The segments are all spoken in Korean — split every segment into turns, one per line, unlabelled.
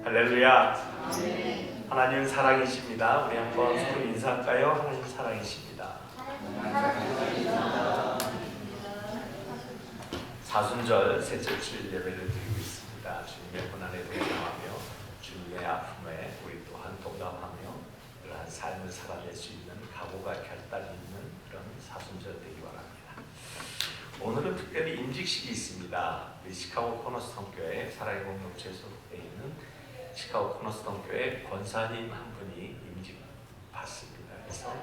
할렐루야. 하나님은 사랑이십니다. 우리 한번 서로 인사할까요? 하나님 사랑이십니다. 사순절 셋째 주일 예배를 드리고 있습니다. 주님의 고난에 동감하며 주님의 아픔에 우리 또한 동감하며 그러한 삶을 살아낼 수 있는 각오가 결단이 있는 그런 사순절 되기 바랍니다. 오늘은 특별히 임직식이 있습니다. 우리 시카고 코너스톤 교회 사랑의 공동체에 소속되어 있는 시카고 코너스톤 교회 권사님 한 분이 임직 받습니다. 그래서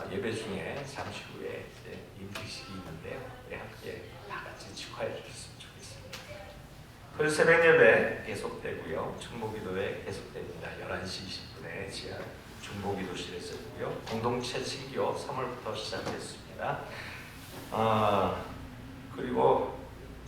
예배 중에 잠시 후에 이제 임직식이 있는데요. 우리 함께 다 같이 축하해 주셨으면 좋겠습니다. 그리고 새벽 예배 계속되고요. 중보기도회 계속됩니다. 11시 20분에 지하 중보기도실에서 있고요. 공동체 친교 3월부터 시작됐습니다. 그리고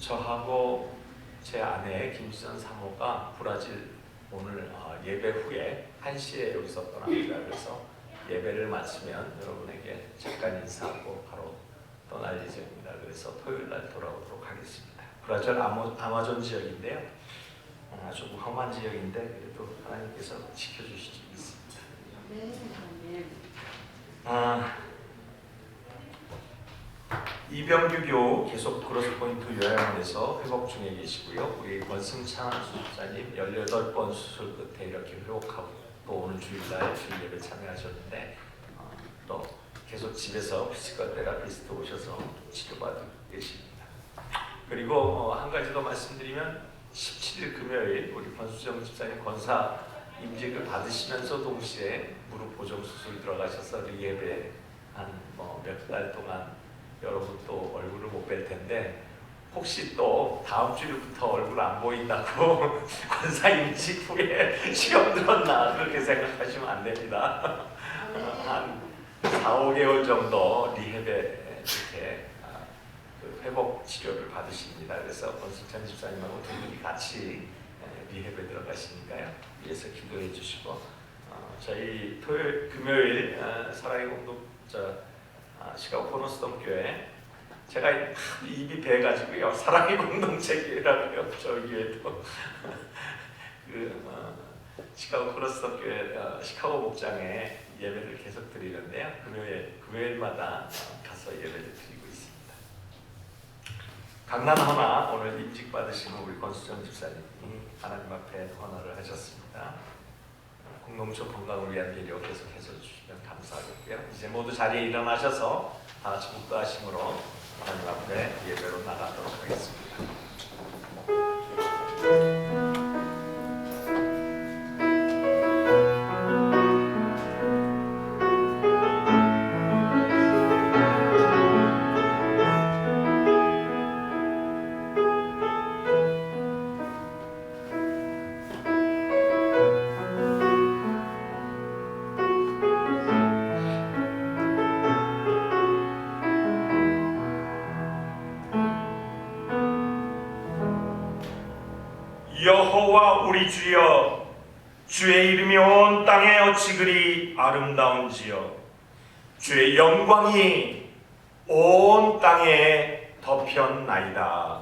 저하고 제 아내 김수전 사모가 브라질 오늘 예배 후에 1시에 여기서 떠납니다. 그래서 예배를 마치면 여러분에게 잠깐 인사하고 바로 떠날 예정입니다. 그래서 토요일날 돌아오도록 하겠습니다. 브라질 아마존 지역인데요. 아주 험한 지역인데 그래도 하나님께서 지켜주실 수 있습니다. 이병규교 계속 크로스포인트 요양원에서 회복 중에 계시고요. 우리 권승찬 수술자님 18번 수술 끝에 이렇게 회복하고 또 오늘 주일날 주일 예배 참여하셨는데 또 계속 집에서 피지컬 테라피스트 오셔서 치료받고 계십니다. 그리고 한 가지 더 말씀드리면 17일 금요일 우리 권수정 집사님 권사 임직을 받으시면서 동시에 무릎 보정 수술 들어가셔서 리예배 한 몇 달 동안 여러분 또 얼굴을 못 뵐 텐데 혹시 또 다음 주부터 얼굴 안 보인다고 권사 임직 후에 시험 들었나 그렇게 생각하시면 안 됩니다. 한 4-5개월 정도 리헵에 이렇게 회복 치료를 받으십니다. 그래서 권승찬 집사님하고 두 분이 같이 리헵에 들어가시니까요. 위에서 기도해 주시고 저희 금요일 사랑의 공동체 시카고 코너스톤 교회 제가 입이 배가지고요. 사랑의 공동체 교회라고요. 저희 교회도 시카고 코너스톤 교회 시카고 목장에 예배를 계속 드리는데요. 금요일마다 가서 예배를 드리고 있습니다. 강남하나 오늘 임직 받으신 우리 권수정 집사님이 하나님 앞에 헌화를 하셨습니다. 공동체 건강을 위한 기도 계속해서 주시면 감사하겠고요. 이제 모두 자리에 일어나셔서 다 같이 묵도하심으로 하나님 앞에 예배로 나가도록 하겠습니다.
여호와 우리 주여, 주의 이름이 온 땅에 어찌 그리 아름다운지요. 주의 영광이 온 땅에 덮였나이다.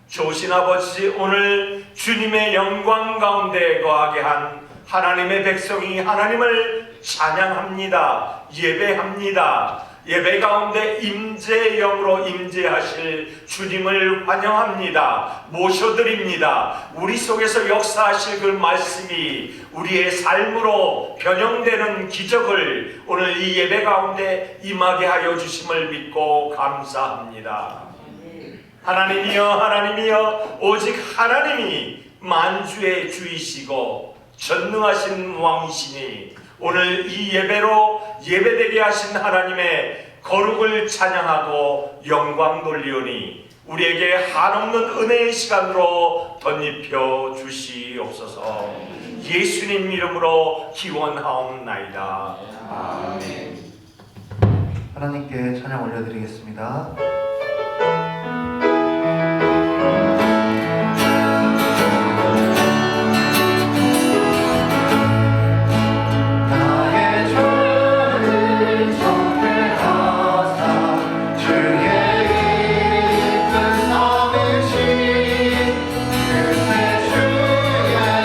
좋으신 아버지, 오늘 주님의 영광 가운데 거하게 한 하나님의 백성이 하나님을 찬양합니다. 예배합니다. 예배 가운데 임재의 영으로 임재하실 주님을 환영합니다. 모셔드립니다. 우리 속에서 역사하실 그 말씀이 우리의 삶으로 변형되는 기적을 오늘 이 예배 가운데 임하게 하여 주심을 믿고 감사합니다. 하나님이여, 하나님이여, 오직 하나님이 만주의 주이시고 전능하신 왕이시니 오늘 이 예배로 예배되게 하신 하나님의 거룩을 찬양하고 영광 돌리오니 우리에게 한없는 은혜의 시간으로 덧입혀 주시옵소서. 예수님 이름으로 기원하옵나이다. 아멘.
하나님께 찬양 올려드리겠습니다.
주의 이쁜 섬이신 그새 주의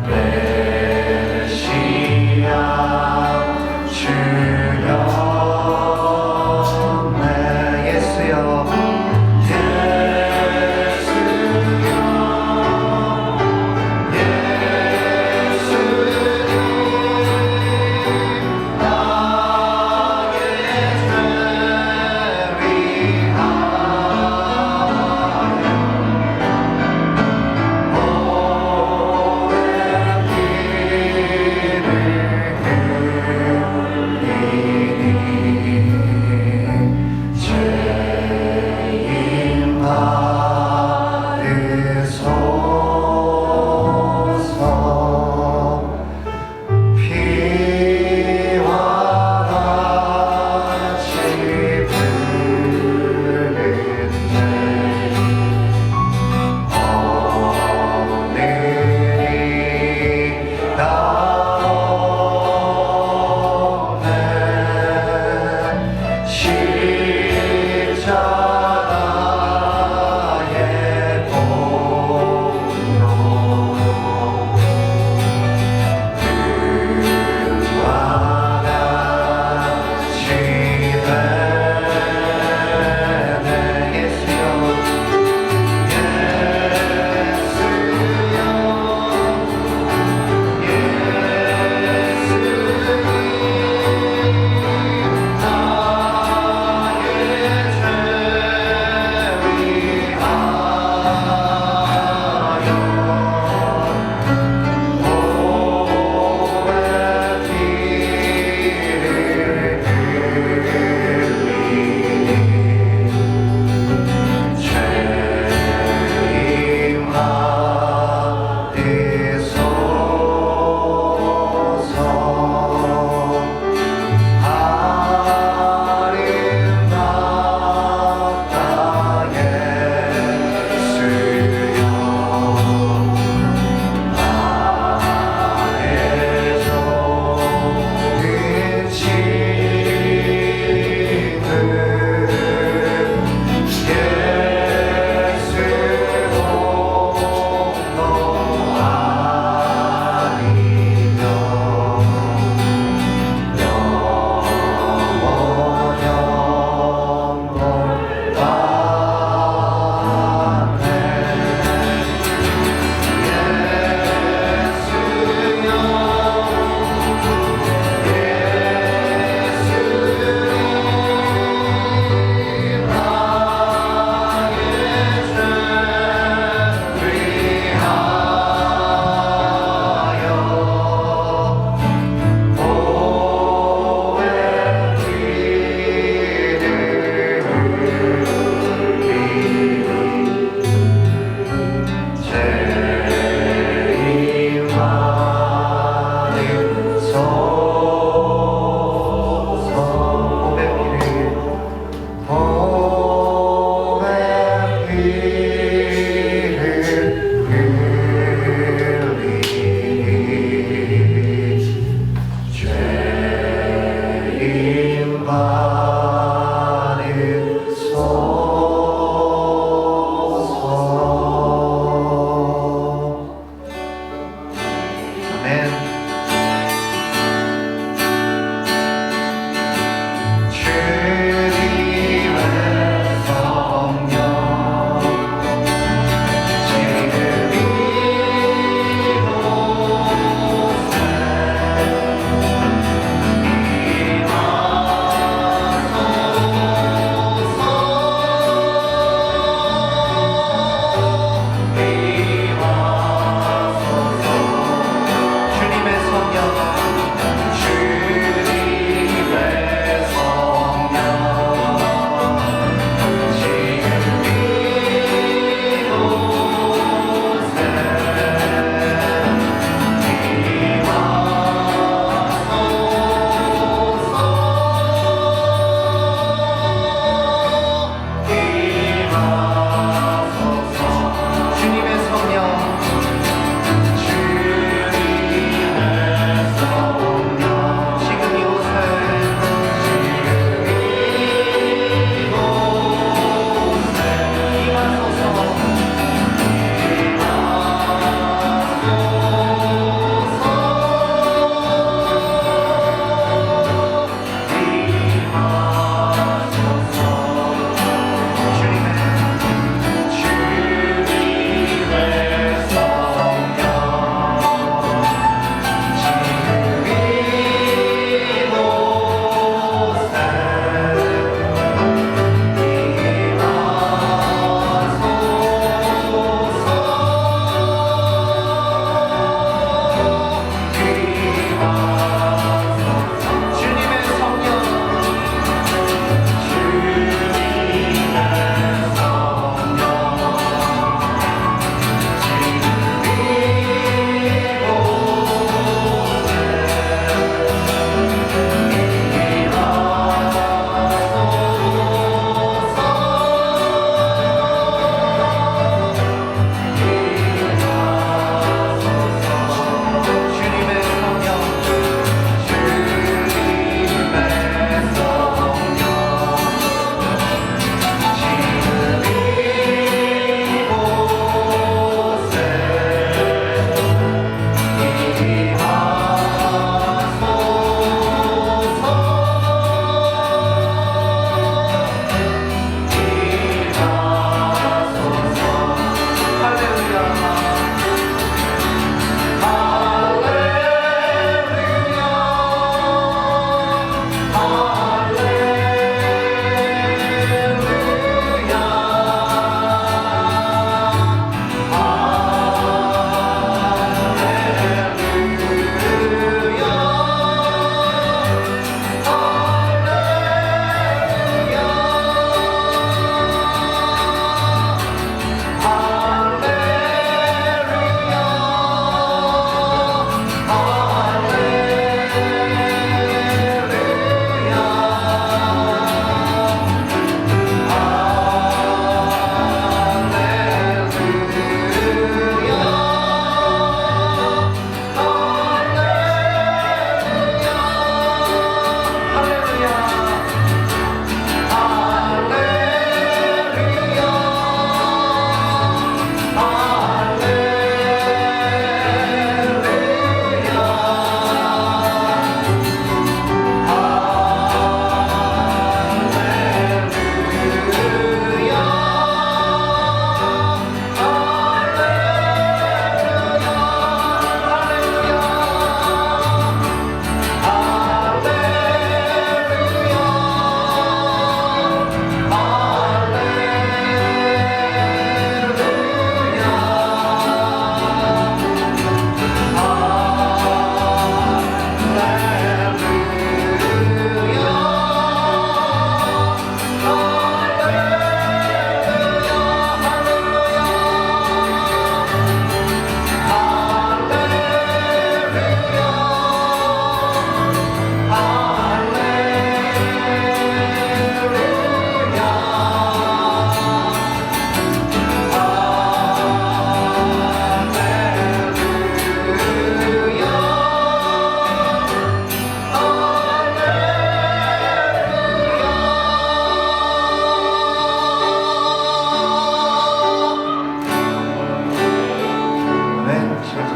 메시아 주여 내 예수여 예수여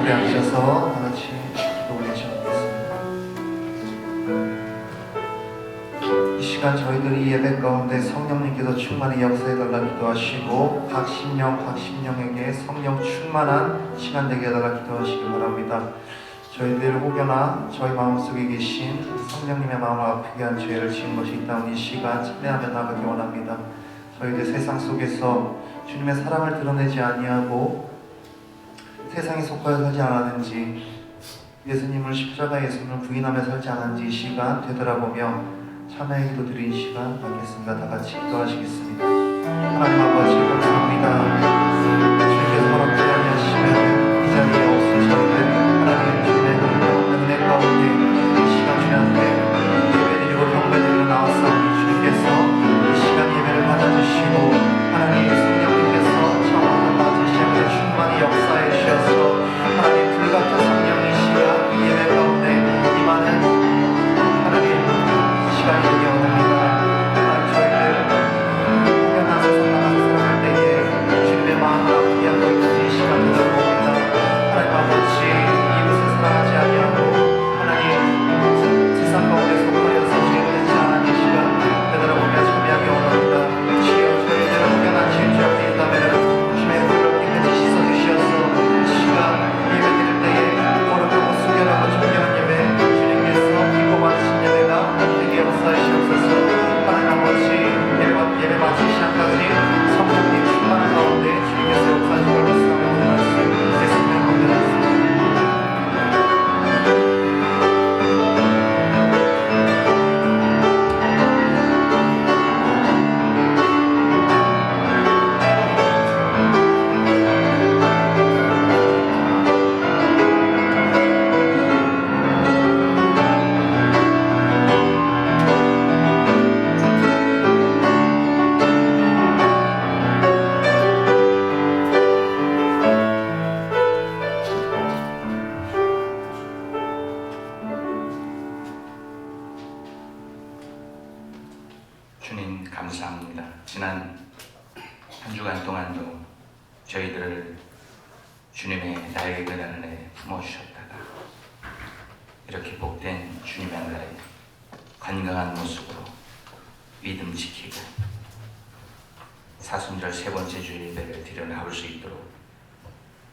자리에 앉으셔서 다 같이 기도 올리시겠습니다. 이 시간 저희들이 예배 가운데 성령님께서 충만히 역사해달라 기도하시고 각 심령에게 성령 충만한 시간 되게 해달라 기도하시기 바랍니다. 저희들 혹여나 저희 마음속에 계신 성령님의 마음을 아프게 한 죄를 지은 것이 있다면 이 시간 참회하며 나가기 원합니다. 저희들 세상 속에서 주님의 사랑을 드러내지 아니하고 세상에 속하여 살지 않았는지 예수님을 십자가의 예수님을 부인하며 살지 않았는지 이 시간 되돌아보며 참회의 기도 드린 시간 갖겠습니다. 다 같이 기도하시겠습니다. 하나님 아버지 감사합니다. 주님께서 허락지 아니하시면 이 자리에 없을 저희들 하나님 주님의 은혜 가운데 이 시간 주님한테 예배드리고 경배드리러 나왔사오니 주님께서 이 시간 예배를 받아주시고 하나님 성령님께서 처음 받으시는 충만히 역사해 주셔서 하나님 불같은 성령의 시간 이 예배 가운데 임하는 하나님 시간이 되기 원합니다. 하나님 저희들 혹여나 세상 나가서 살아갈 때에 주님의 마음을 아프게 하고 있는 이 시간 되돌아봅니다. 하나님 아버지 이웃을 사랑하지 아니하고 하나님 세상 가운데 속하여서 죄를 짓지 않은 이 시간 되돌아보며 참여하기 원합니다. 주여 저희들 혹여나 지은 죄가 있다면 주님의 불을 깨끗이 씻어주시어서 이 시간 예배 드릴 때에 거룩하고 순결하고 정결한 예배 주님께서 기뻐 받으신 예배가 되게 역사하시옵소서. 하나님 아버지 예배 마치기 시작까지 성령님 충만한 가운데 주님께서 역사하신 걸 믿사오며 말씀 예수님의 건면하겠습니다.
주님 감사합니다. 지난 한 주간 동안도 저희들을 주님의 날개 그늘 아래 품어주셨다가 이렇게 복된 주님의 나라에 건강한 모습으로 믿음 지키고 사순절 세 번째 주 예배를 드려 나올 수 있도록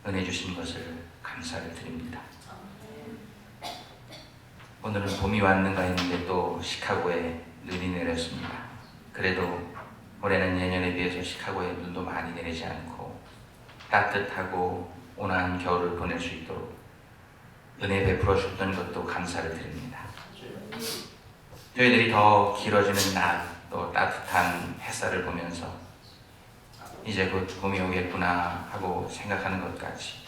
은혜 주신 것을 감사를 드립니다. 오늘은 봄이 왔는가 했는데 또 시카고에 눈이 내렸습니다. 그래도 올해는 예년에 비해서 시카고에 눈도 많이 내리지 않고 따뜻하고 온화한 겨울을 보낼 수 있도록 은혜 베풀어 줬던 것도 감사를 드립니다. 저희들이 더 길어지는 낮, 또 따뜻한 햇살을 보면서 이제 곧 봄이 오겠구나 하고 생각하는 것까지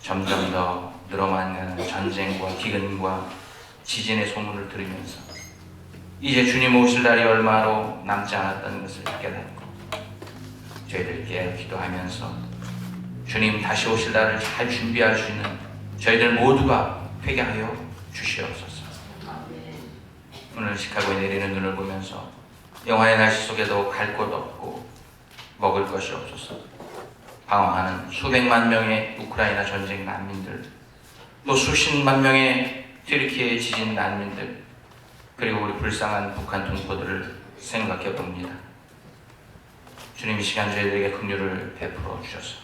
점점 더 늘어만 가는 전쟁과 기근과 지진의 소문을 들으면서 이제 주님 오실 날이 얼마로 남지 않았다는 것을 깨닫고 저희들 깨어 기도하면서 주님 다시 오실 날을 잘 준비할 수 있는 저희들 모두가 회개하여 주시옵소서. 오늘 시카고에 내리는 눈을 보면서 영화의 날씨 속에도 갈 곳 없고 먹을 것이 없어서 방황하는 수백만 명의 우크라이나 전쟁 난민들, 또 수십만 명의 튀르키예 지진 난민들, 그리고 우리 불쌍한 북한 동포들을 생각해 봅니다. 주님 이 시간 저희들에게 긍휼을 베풀어 주셔서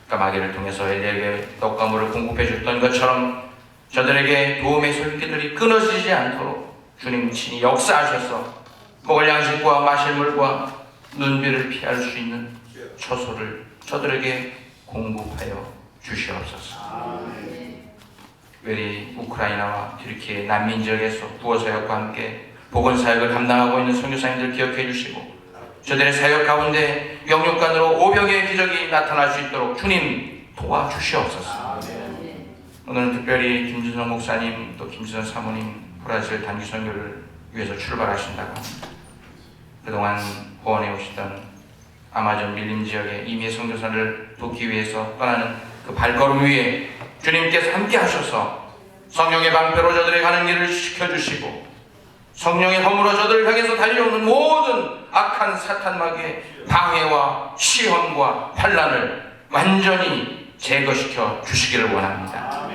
까마귀를 통해서 엘리에게 떡과 물을 공급해 줬던 것처럼 저들에게 도움의 손길들이 끊어지지 않도록 주님 친히 역사하셔서 먹을 양식과 마실 물과 눈비를 피할 수 있는 처소를 저들에게 공급하여 주시옵소서. 외리 우크라이나와 튀르키예 난민 지역에서 부어사역과 함께 복원사역을 감당하고 있는 선교사님들 기억해 주시고 저들의 사역 가운데 영육간으로 오병의 기적이 나타날 수 있도록 주님 도와주시옵소서. 오늘은 특별히 김준성 목사님 또 김준성 사모님 브라질 단기 선교를 위해서 출발하신다고 합니다. 그동안 후원해 오시던 아마존 밀림 지역의 이미의 선교사를 돕기 위해서 떠나는 그 발걸음 위에 주님께서 함께 하셔서 성령의 방패로 저들의 가는 길을 지켜주시고 성령의 검으로 저들을 향해서 달려오는 모든 악한 사탄 마귀의 방해와 시험과 환난을 완전히 제거시켜 주시기를 원합니다.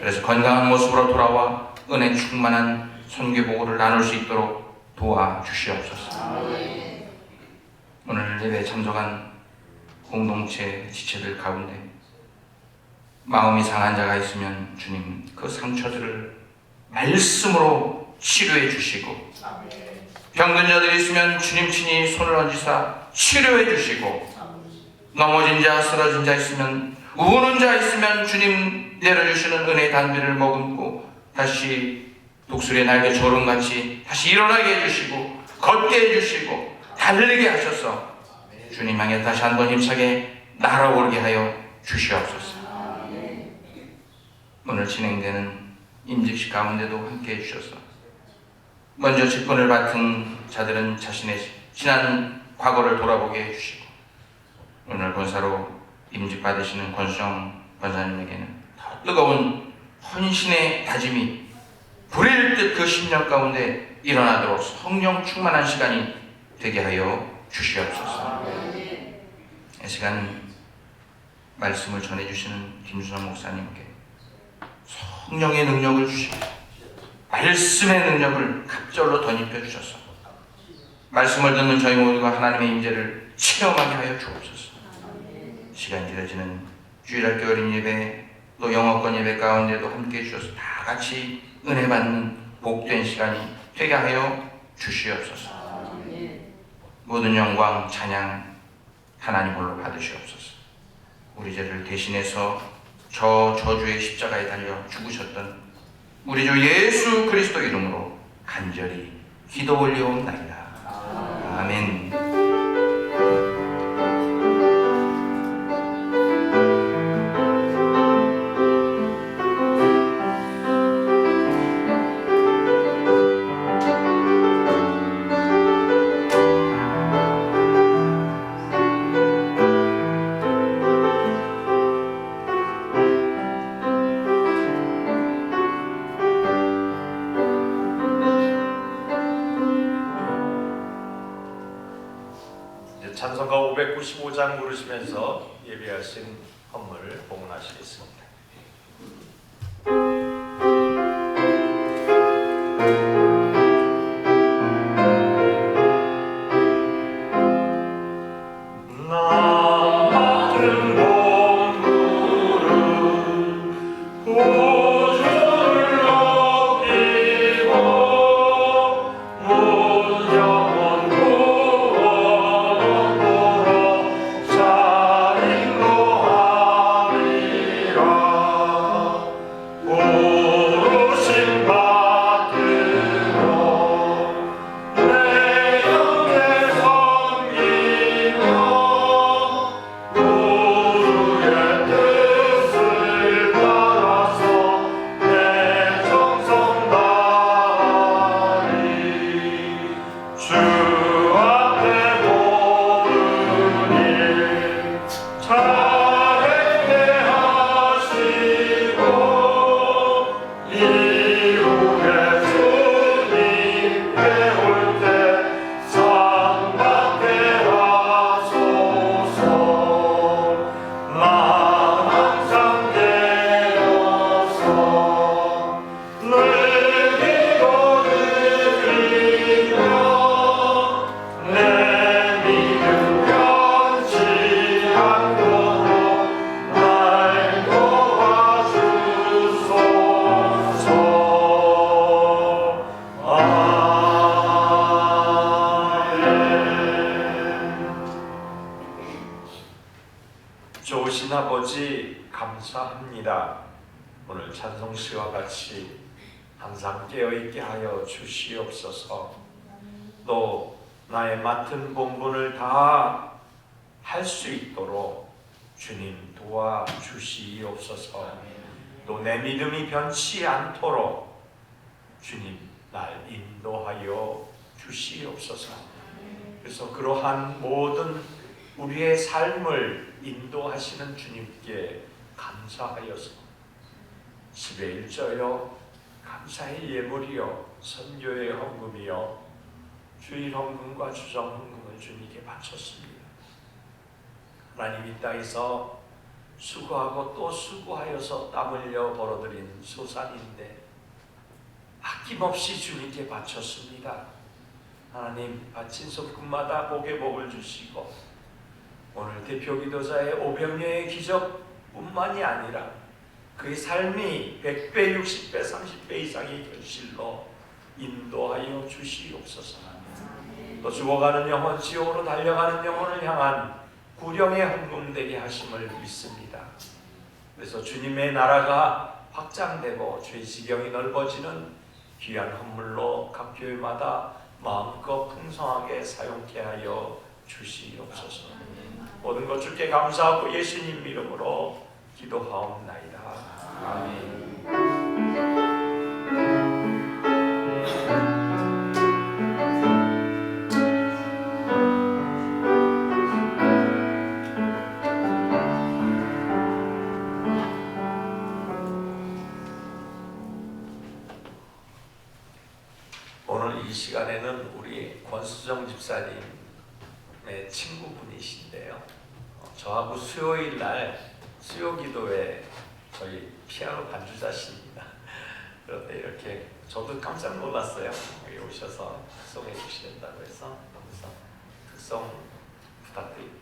그래서 건강한 모습으로 돌아와 은혜 충만한 선교 보고를 나눌 수 있도록 도와주시옵소서. 오늘 예배에 참석한 공동체 지체들 가운데 마음이 상한 자가 있으면 주님 그 상처들을 말씀으로 치료해 주시고, 병든 자들이 있으면 주님 친히 손을 얹으사 치료해 주시고, 넘어진 자 쓰러진 자 있으면, 우는 자 있으면 주님 내려주시는 은혜의 단비를 머금고 다시 독수리의 날개 조롱같이 다시 일어나게 해주시고 걷게 해주시고 달리게 하셔서 주님 향해 다시 한번 힘차게 날아오르게 하여 주시옵소서. 오늘 진행되는 임직식 가운데도 함께 해주셔서 먼저 직분을 맡은 자들은 자신의 지난 과거를 돌아보게 해주시고, 오늘 권사로 임직받으시는 권수정 권사님에게는 더 뜨거운 헌신의 다짐이 불일 듯 그 10년 가운데 일어나도록 성령 충만한 시간이 되게 하여 주시옵소서. 이 시간 말씀을 전해주시는 김수선 목사님께 성령의 능력을 주시고 말씀의 능력을 갑절로 덧입혀 주셔서 말씀을 듣는 저희 모두가 하나님의 임재를 체험하게 하여 주옵소서. 시간 길어지는 주일학교 어린 예배 또 영어권 예배 가운데도 함께 해주셔서 다 같이 은혜 받는 복된 시간이 되게 하여 주시옵소서. 모든 영광 찬양 하나님 홀로 받으시옵소서. 우리 죄를 대신해서 저 저주의 십자가에 달려 죽으셨던 우리 주 예수 그리스도 이름으로 간절히 기도 올려옵나이다. 아멘.
찬송가 595장 부르시면서 예배하신 헌물을 봉헌하시겠습니다. 좋으신 아버지 감사합니다. 오늘 찬송시와 같이 항상 깨어있게 하여 주시옵소서. 또 나의 맡은 본분을 다 할 수 있도록 주님 도와주시옵소서. 또 내 믿음이 변치 않도록 주님 날 인도하여 주시옵소서. 그래서 그러한 모든 우리의 삶을 인도하시는 주님께 감사하여서 집에 일저여 감사의 예물이여 선교의 헌금이여 주일 헌금과 주정 헌금을 주님께 바쳤습니다. 하나님 이 땅에서 수고하고 또 수고하여서 땀 흘려 벌어들인 소산인데 아낌없이 주님께 바쳤습니다. 하나님, 바친 소금마다 복의 복을 주시고 오늘 대표 기도자의 오병이어의 기적뿐만이 아니라 그의 삶이 100배, 60배, 30배 이상의 결실로 인도하여 주시옵소서. 또 죽어가는 영혼, 지옥으로 달려가는 영혼을 향한 구령의 헌금되게 하심을 믿습니다. 그래서 주님의 나라가 확장되고 주의 지경이 넓어지는 귀한 헌물로 각 교회마다 마음껏 풍성하게 사용케 하여 주시옵소서. 모든 것 주께 감사하고 예수님 이름으로 기도하옵나이다. 아멘. 오늘 이 시간에는 우리 권수정 집사님의 친구분이신데요. 저하고 수요일 날 수요기도회 저희 피아노 반주자십니다. 그런데 이렇게 저도 깜짝 놀랐어요. 여기 오셔서 특송해 주신다고 해서 특송 부탁드립니다.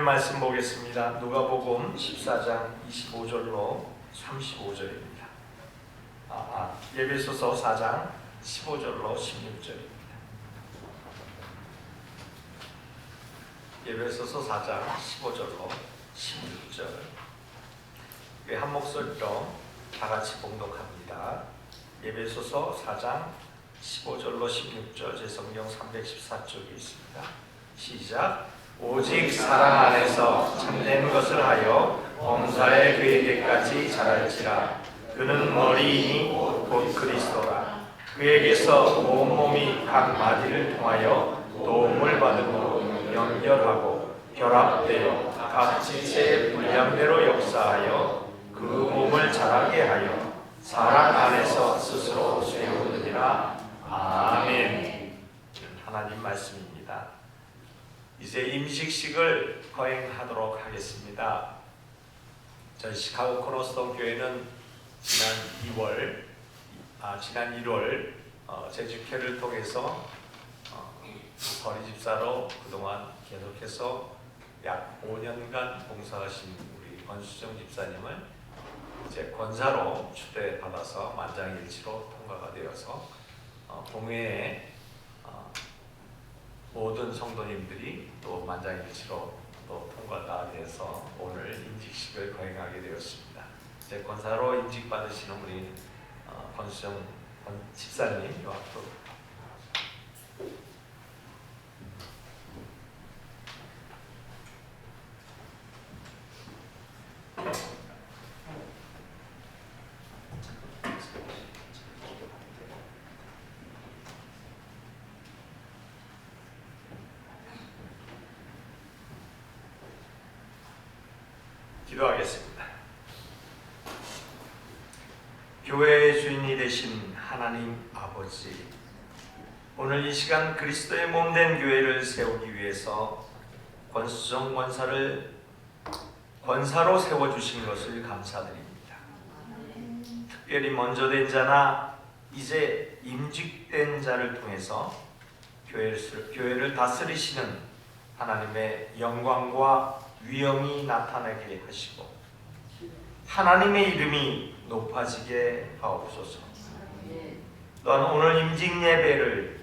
말씀 보겠습니다. 누가복음 14장 25절로 35절입니다. 에베소서 4장 15절로 16절입니다. 에베소서 4장 15절로 16절. 우리 한 목소리로 다 같이 봉독합니다. 에베소서 4장 15절로 16절 제 성경 314쪽에 있습니다. 시작. 오직 사랑 안에서 참된 것을 하여 범사에 그에게까지 자랄지라. 그는 머리이니 곧 그리스도라. 그에게서 온 몸이 각 마디를 통하여 도움을 받음으로 연결하고 결합되어 각 지체의 분량대로 역사하여 그 몸을 자라게 하여 사랑 안에서 스스로 세우느니라. 아멘. 하나님 말씀입니다. 이제 임직식을 거행하도록 하겠습니다. 저희 시카고 코너스톤 교회는 지난 1월 제주교를 통해서 거리 집사로 그동안 계속해서 약 5년간 봉사하신 우리 권수정 집사님을 이제 권사로 추대받아서 만장일치로 통과가 되어서 동해에 모든 성도님들이 또 만장일치로 또 통과가 돼서 오늘 임직식을 거행하게 되었습니다. 이제 권사로 임직받으시는 우리 권수정 집사님 앞으로 기도하겠습니다. 교회의 주인이 되신 하나님 아버지, 오늘 이 시간 그리스도의 몸된 교회를 세우기 위해서 권수정 권사를 권사로 세워주신 것을 감사드립니다. 특별히 먼저 된 자나 이제 임직된 자를 통해서 교회를 다스리시는 하나님의 영광과 위엄이 나타나게 하시고 하나님의 이름이 높아지게 하옵소서. 또한 오늘 임직 예배를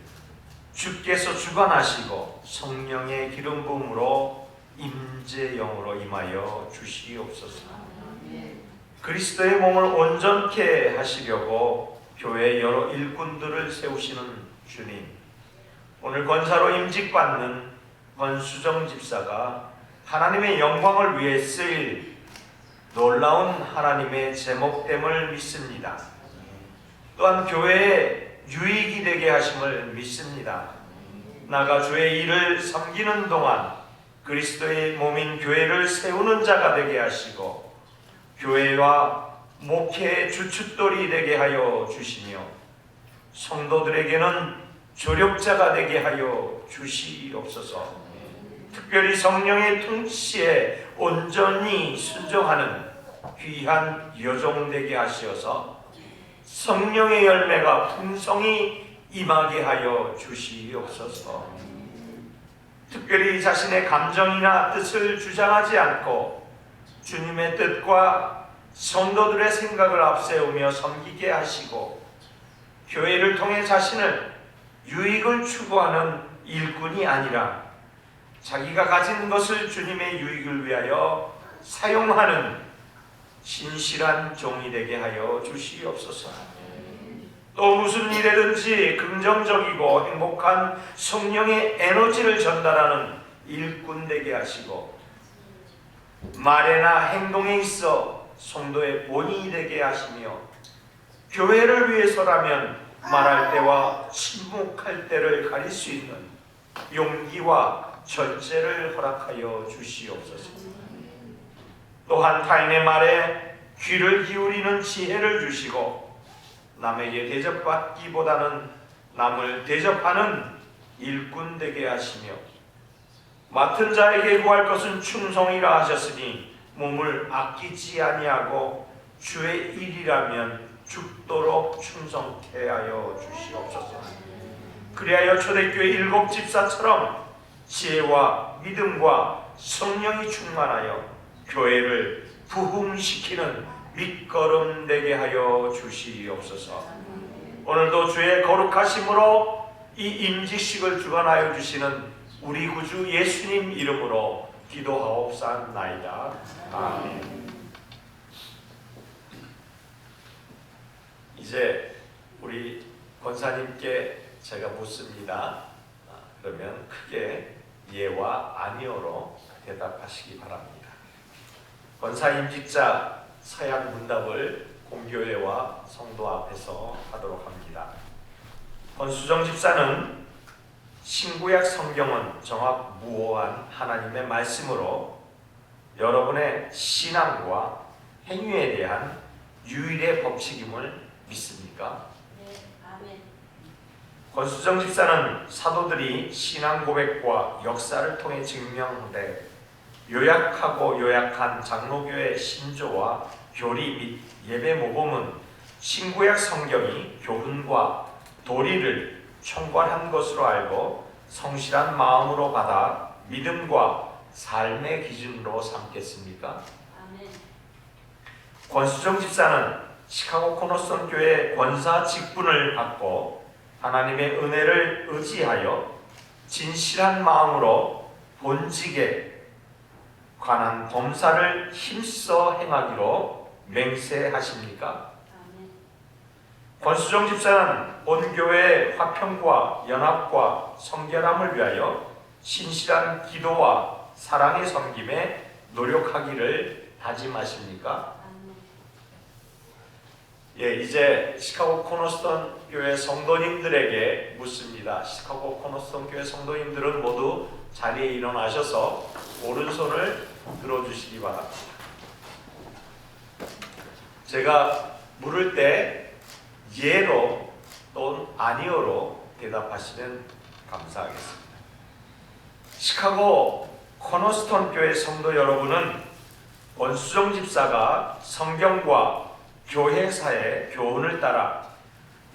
주께서 주관하시고 성령의 기름 부음으로 임재영으로 임하여 주시옵소서. 그리스도의 몸을 온전케 하시려고 교회 여러 일꾼들을 세우시는 주님, 오늘 권사로 임직받는 권수정 집사가 하나님의 영광을 위해 쓰일 놀라운 하나님의 제목됨을 믿습니다. 또한 교회에 유익이 되게 하심을 믿습니다. 나가 주의 일을 섬기는 동안 그리스도의 몸인 교회를 세우는 자가 되게 하시고 교회와 목회의 주춧돌이 되게 하여 주시며 성도들에게는 조력자가 되게 하여 주시옵소서. 특별히 성령의 통치에 온전히 순종하는 귀한 여종 되게 하시어서 성령의 열매가 풍성히 임하게 하여 주시옵소서. 특별히 자신의 감정이나 뜻을 주장하지 않고 주님의 뜻과 성도들의 생각을 앞세우며 섬기게 하시고 교회를 통해 자신을 유익을 추구하는 일꾼이 아니라 자기가 가진 것을 주님의 유익을 위하여 사용하는 신실한 종이 되게 하여 주시옵소서. 또 무슨 일에든지 긍정적이고 행복한 성령의 에너지를 전달하는 일꾼 되게 하시고 말에나 행동에 있어 성도의 본이 되게 하시며 교회를 위해서라면 말할 때와 침묵할 때를 가릴 수 있는 용기와 절제를 허락하여 주시옵소서. 또한 타인의 말에 귀를 기울이는 지혜를 주시고 남에게 대접받기보다는 남을 대접하는 일꾼 되게 하시며 맡은 자에게 구할 것은 충성이라 하셨으니 몸을 아끼지 아니하고 주의 일이라면 죽도록 충성케 하여 주시옵소서. 그리하여 초대교회 7 집사처럼 지혜와 믿음과 성령이 충만하여 교회를 부흥시키는 밑거름 되게 하여 주시옵소서. 오늘도 주의 거룩하심으로 이 임직식을 주관하여 주시는 우리 구주 예수님 이름으로 기도하옵사나이다. 아멘. 이제 우리 권사님께 제가 묻습니다. 그러면 크게 예와 아니오로 대답하시기 바랍니다. 권사 임직자 서약 문답을 공교회와 성도 앞에서 하도록 합니다. 권수정 집사는 신구약 성경은 정확무오한 하나님의 말씀으로 여러분의 신앙과 행위에 대한 유일의 법칙임을 믿습니까?
네, 아멘.
권수정 집사는 사도들이 신앙 고백과 역사를 통해 증명돼 요약하고 요약한 장로교의 신조와 교리 및 예배 모범은 신구약 성경이 교훈과 도리를 총괄한 것으로 알고 성실한 마음으로 받아 믿음과 삶의 기준으로 삼겠습니까?
아멘.
권수정 집사는 시카고 코너스톤 교회 권사 직분을 받고 하나님의 은혜를 의지하여 진실한 마음으로 본직에 관한 범사를 힘써 행하기로 맹세하십니까?
아멘.
권수정 집사는 본교회의 화평과 연합과 성결함을 위하여 신실한 기도와 사랑의 섬김에 노력하기를 다짐하십니까?
아멘.
예, 이제 시카고 코너스톤 교회 성도님들에게 묻습니다. 시카고 코너스톤 교회 성도님들은 모두 자리에 일어나셔서 오른손을 들어주시기 바랍니다. 제가 물을 때 예로 또는 아니오로 대답하시면 감사하겠습니다. 시카고 코너스톤 교회 성도 여러분은 권수정 집사가 성경과 교회사의 교훈을 따라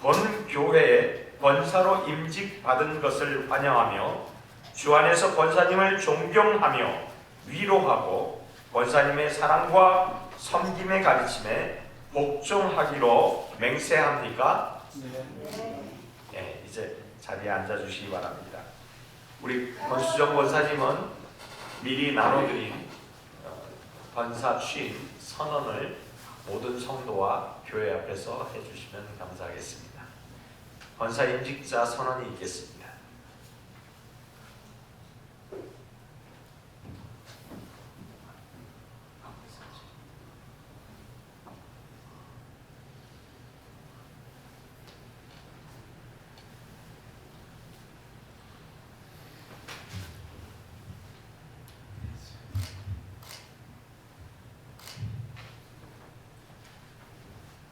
본 교회에 권사로 임직받은 것을 환영하며 주 안에서 권사님을 존경하며 위로하고 권사님의 사랑과 섬김의 가르침에 복종하기로 맹세합니까? 네, 이제 자리에 앉아주시기 바랍니다. 우리 권수정 권사님은 미리 나눠드린 권사 취임 선언을 모든 성도와 교회 앞에서 해주시면 감사하겠습니다. 권사 임직자 선언이 있겠습니다.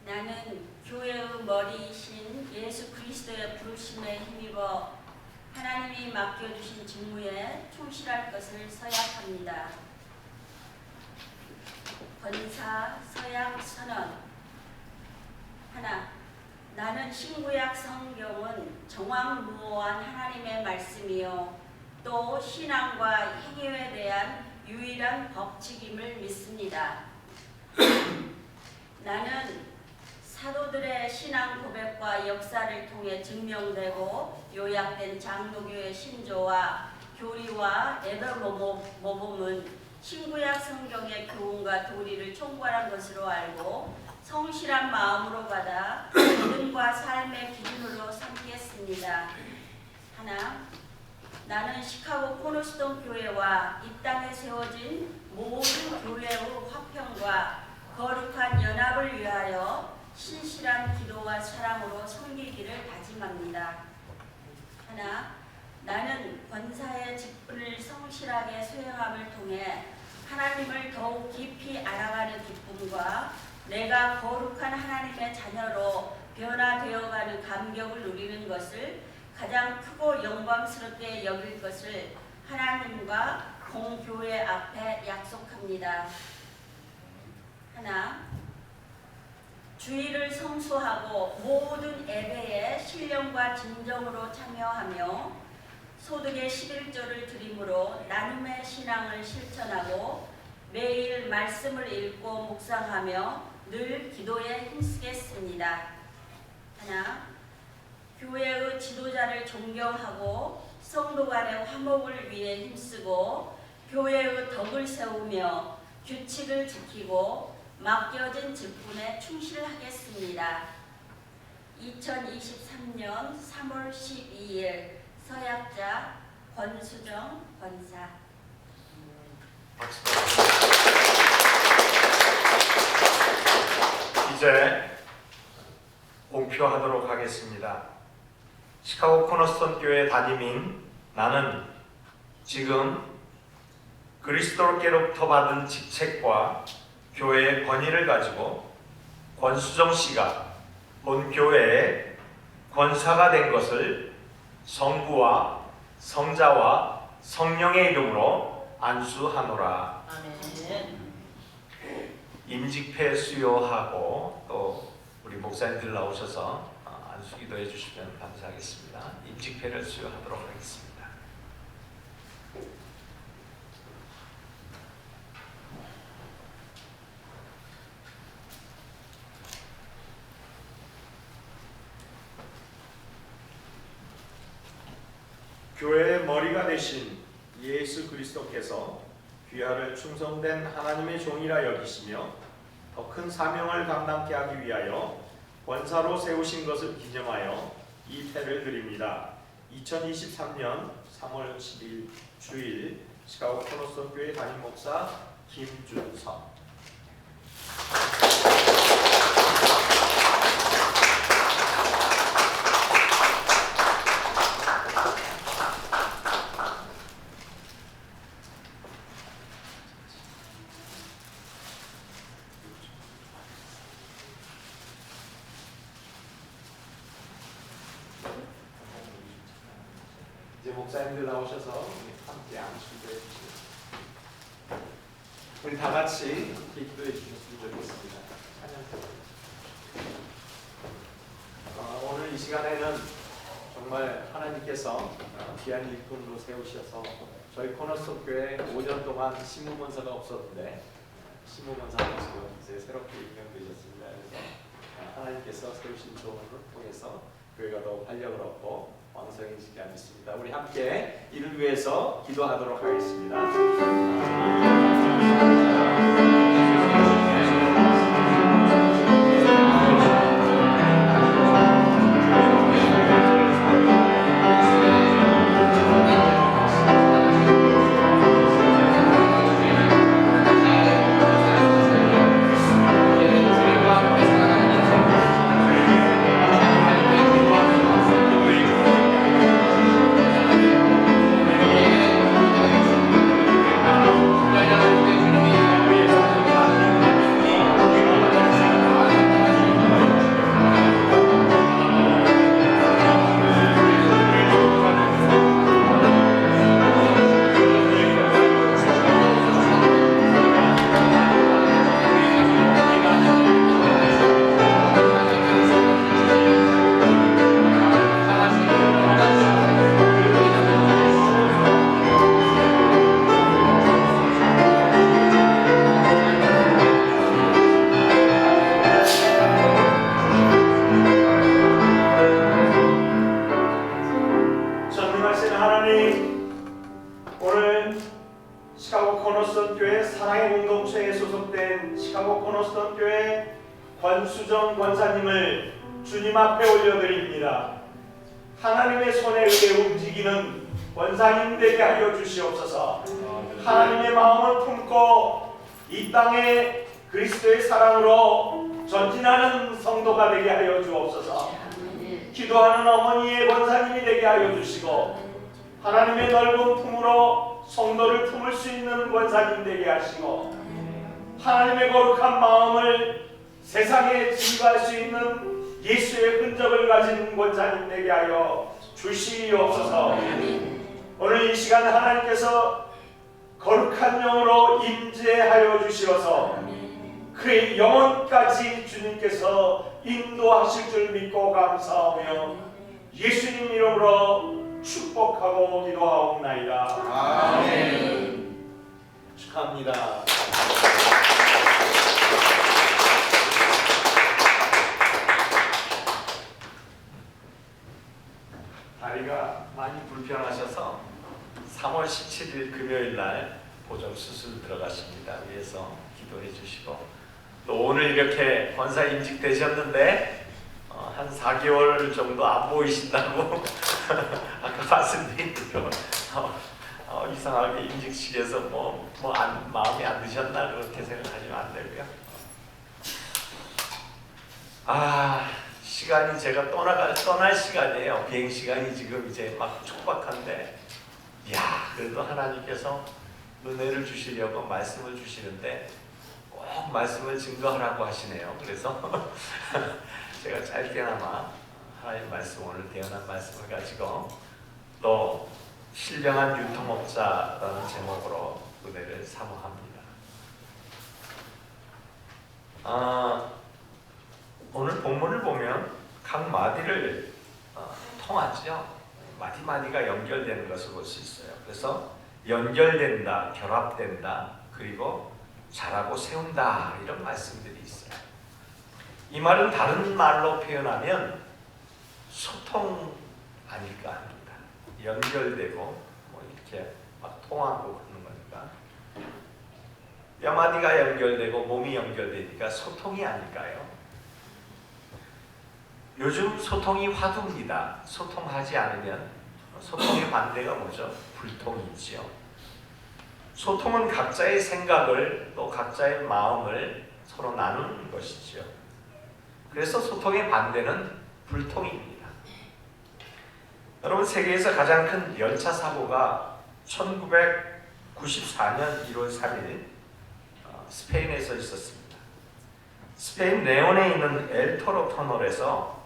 나는 교회의 머리이신 예수 그리스도의 부르심에 힘입어 하나님이 맡겨주신 직무에 충실할 것을 서약합니다. 권사 서약 선언. 하나, 나는 신구약 성경은 정확무오한 하나님의 말씀이요 또 신앙과 행위에 대한 유일한 법칙임을 믿습니다. 나는 사도들의 신앙 고백과 역사를 통해 증명되고 요약된 장로교의 신조와 교리와 예배 모범은 신구약 성경의 교훈과 도리를 총괄한 것으로 알고 성실한 마음으로 받아 믿음과 삶의 기준으로 삼겠습니다. 하나, 나는 시카고 코너스톤 교회와 이 땅에 세워진 모든 교회의 화평과 거룩한 연합을 위하여 신실한 기도와 사랑으로 섬기기를 다짐합니다. 하나, 나는 권사의 직분을 성실하게 수행함을 통해 하나님을 더욱 깊이 알아가는 기쁨과 내가 거룩한 하나님의 자녀로 변화되어가는 감격을 누리는 것을 가장 크고 영광스럽게 여길 것을 하나님과 공교회 앞에 약속합니다. 하나, 주의를 성수하고 모든 예배에 신령과 진정으로 참여하며 소득의 11조를 드림으로 나눔의 신앙을 실천하고 매일 말씀을 읽고 묵상하며 늘 기도에 힘쓰겠습니다. 하나, 교회의 지도자를 존경하고 성도 간의 화목을 위해 힘쓰고 교회의 덕을 세우며 규칙을 지키고 맡겨진 직분에 충실하겠습니다. 2023년 3월 12일 서약자 권수정 권사.
박수. 이제 공표하도록 하겠습니다. 시카고 코너스톤 교회 담임인 나는 지금 그리스도께로부터 받은 직책과 교회의 권위를 가지고 권수정 씨가 본 교회의 권사가 된 것을 성부와 성자와 성령의 이름으로 안수하노라.
아멘.
임직패 수요하고 또 우리 목사님들 나오셔서 안수기도 해주시면 감사하겠습니다. 임직패를 수요하도록 하겠습니다.
교회의 머리가 되신 예수 그리스도께서 귀하를 충성된 하나님의 종이라 여기시며 더 큰 사명을 감당케 하기 위하여 권사로 세우신 것을 기념하여 이 패를 드립니다. 2023년 3월 10일 주일 시카고 코너스톤 교회 담임 목사 김준성.
이제 목사님들 나오셔서 함께 안수기도 해주시고 우리 다 같이 기도해 주셨으면 좋겠습니다. 오늘 이 시간에는 정말 하나님께서 귀한 일꾼으로 세우셔서 저희 코너스톤 교회 5년 동안 신무문사가 없었는데 신무문사가 이제 새롭게 임명되셨습니다. 그래서 하나님께서 세우신 조언을 통해서 교회가 더욱 활력을 얻고 왕성해지게 하겠습니다. 우리 함께 이를 위해서 기도하도록 하겠습니다.
오늘 시카고 코너스톤 교회 사랑의 공동체에 소속된 시카고 코너스톤 교회 권수정 권사님을 주님 앞에 올려드립니다. 하나님의 손에 의해 움직이는 권사님 되게 하여 주시옵소서. 하나님의 마음을 품고 이 땅에 그리스도의 사랑으로 전진하는 성도가 되게 하여 주옵소서. 기도하는 어머니의 권사님이 되게 하여 주시고 하나님의 넓은 품으로 성도를 품을 수 있는 권사님 되게 하시고 하나님의 거룩한 마음을 세상에 증거할 수 있는 예수의 흔적을 가진 권사님 되게 하여 주시옵소서. 오늘 이 시간 하나님께서 거룩한 영으로 임재하여 주시어서 그의 영혼까지 주님께서 인도하실 줄 믿고 감사하며 예수님 이름으로 축복하고 기도하옵나이다. 아멘. 축하합니다.
다리가 많이 불편하셔서 3월 17일 금요일 날 보정 수술 들어가십니다. 위해서 기도해 주시고 또 오늘 이렇게 권사 임직되셨는데 한 4개월 정도 안 보이신다고 아까 말씀드린 이상하게 인직식에서 마음이 안 드셨나 그렇게 생각하시면 안 되고요. 시간이 제가 떠날 시간이에요. 비행 시간이 지금 이제 막 촉박한데, 그래도 하나님께서 은혜를 주시려고 말씀을 주시는데 꼭 말씀을 증거하라고 하시네요. 그래서 제가 짧게나마 하나님 말씀, 오늘 대언한 말씀을 가지고 또 신령한 유통업자라는 제목으로 은혜를 사모합니다. 오늘 본문을 보면 각 마디를 통하죠. 마디마디가 연결되는 것을 볼 수 있어요. 그래서 연결된다, 결합된다, 그리고 자라고 세운다, 이런 말씀들이 있어요. 이 말은 다른 말로 표현하면 소통 아닐까 합니다. 연결되고 이렇게 막 통하고 그러는 거니까, 뼈마디가 연결되고 몸이 연결되니까 소통이 아닐까요? 요즘 소통이 화두입니다. 소통하지 않으면, 소통의 반대가 뭐죠? 불통이지요. 소통은 각자의 생각을, 또 각자의 마음을 서로 나누는 것이지요. 그래서 소통의 반대는 불통입니다. 여러분, 세계에서 가장 큰 열차 사고가 1994년 1월 3일 스페인에서 있었습니다. 스페인 레온에 있는 엘토로 터널에서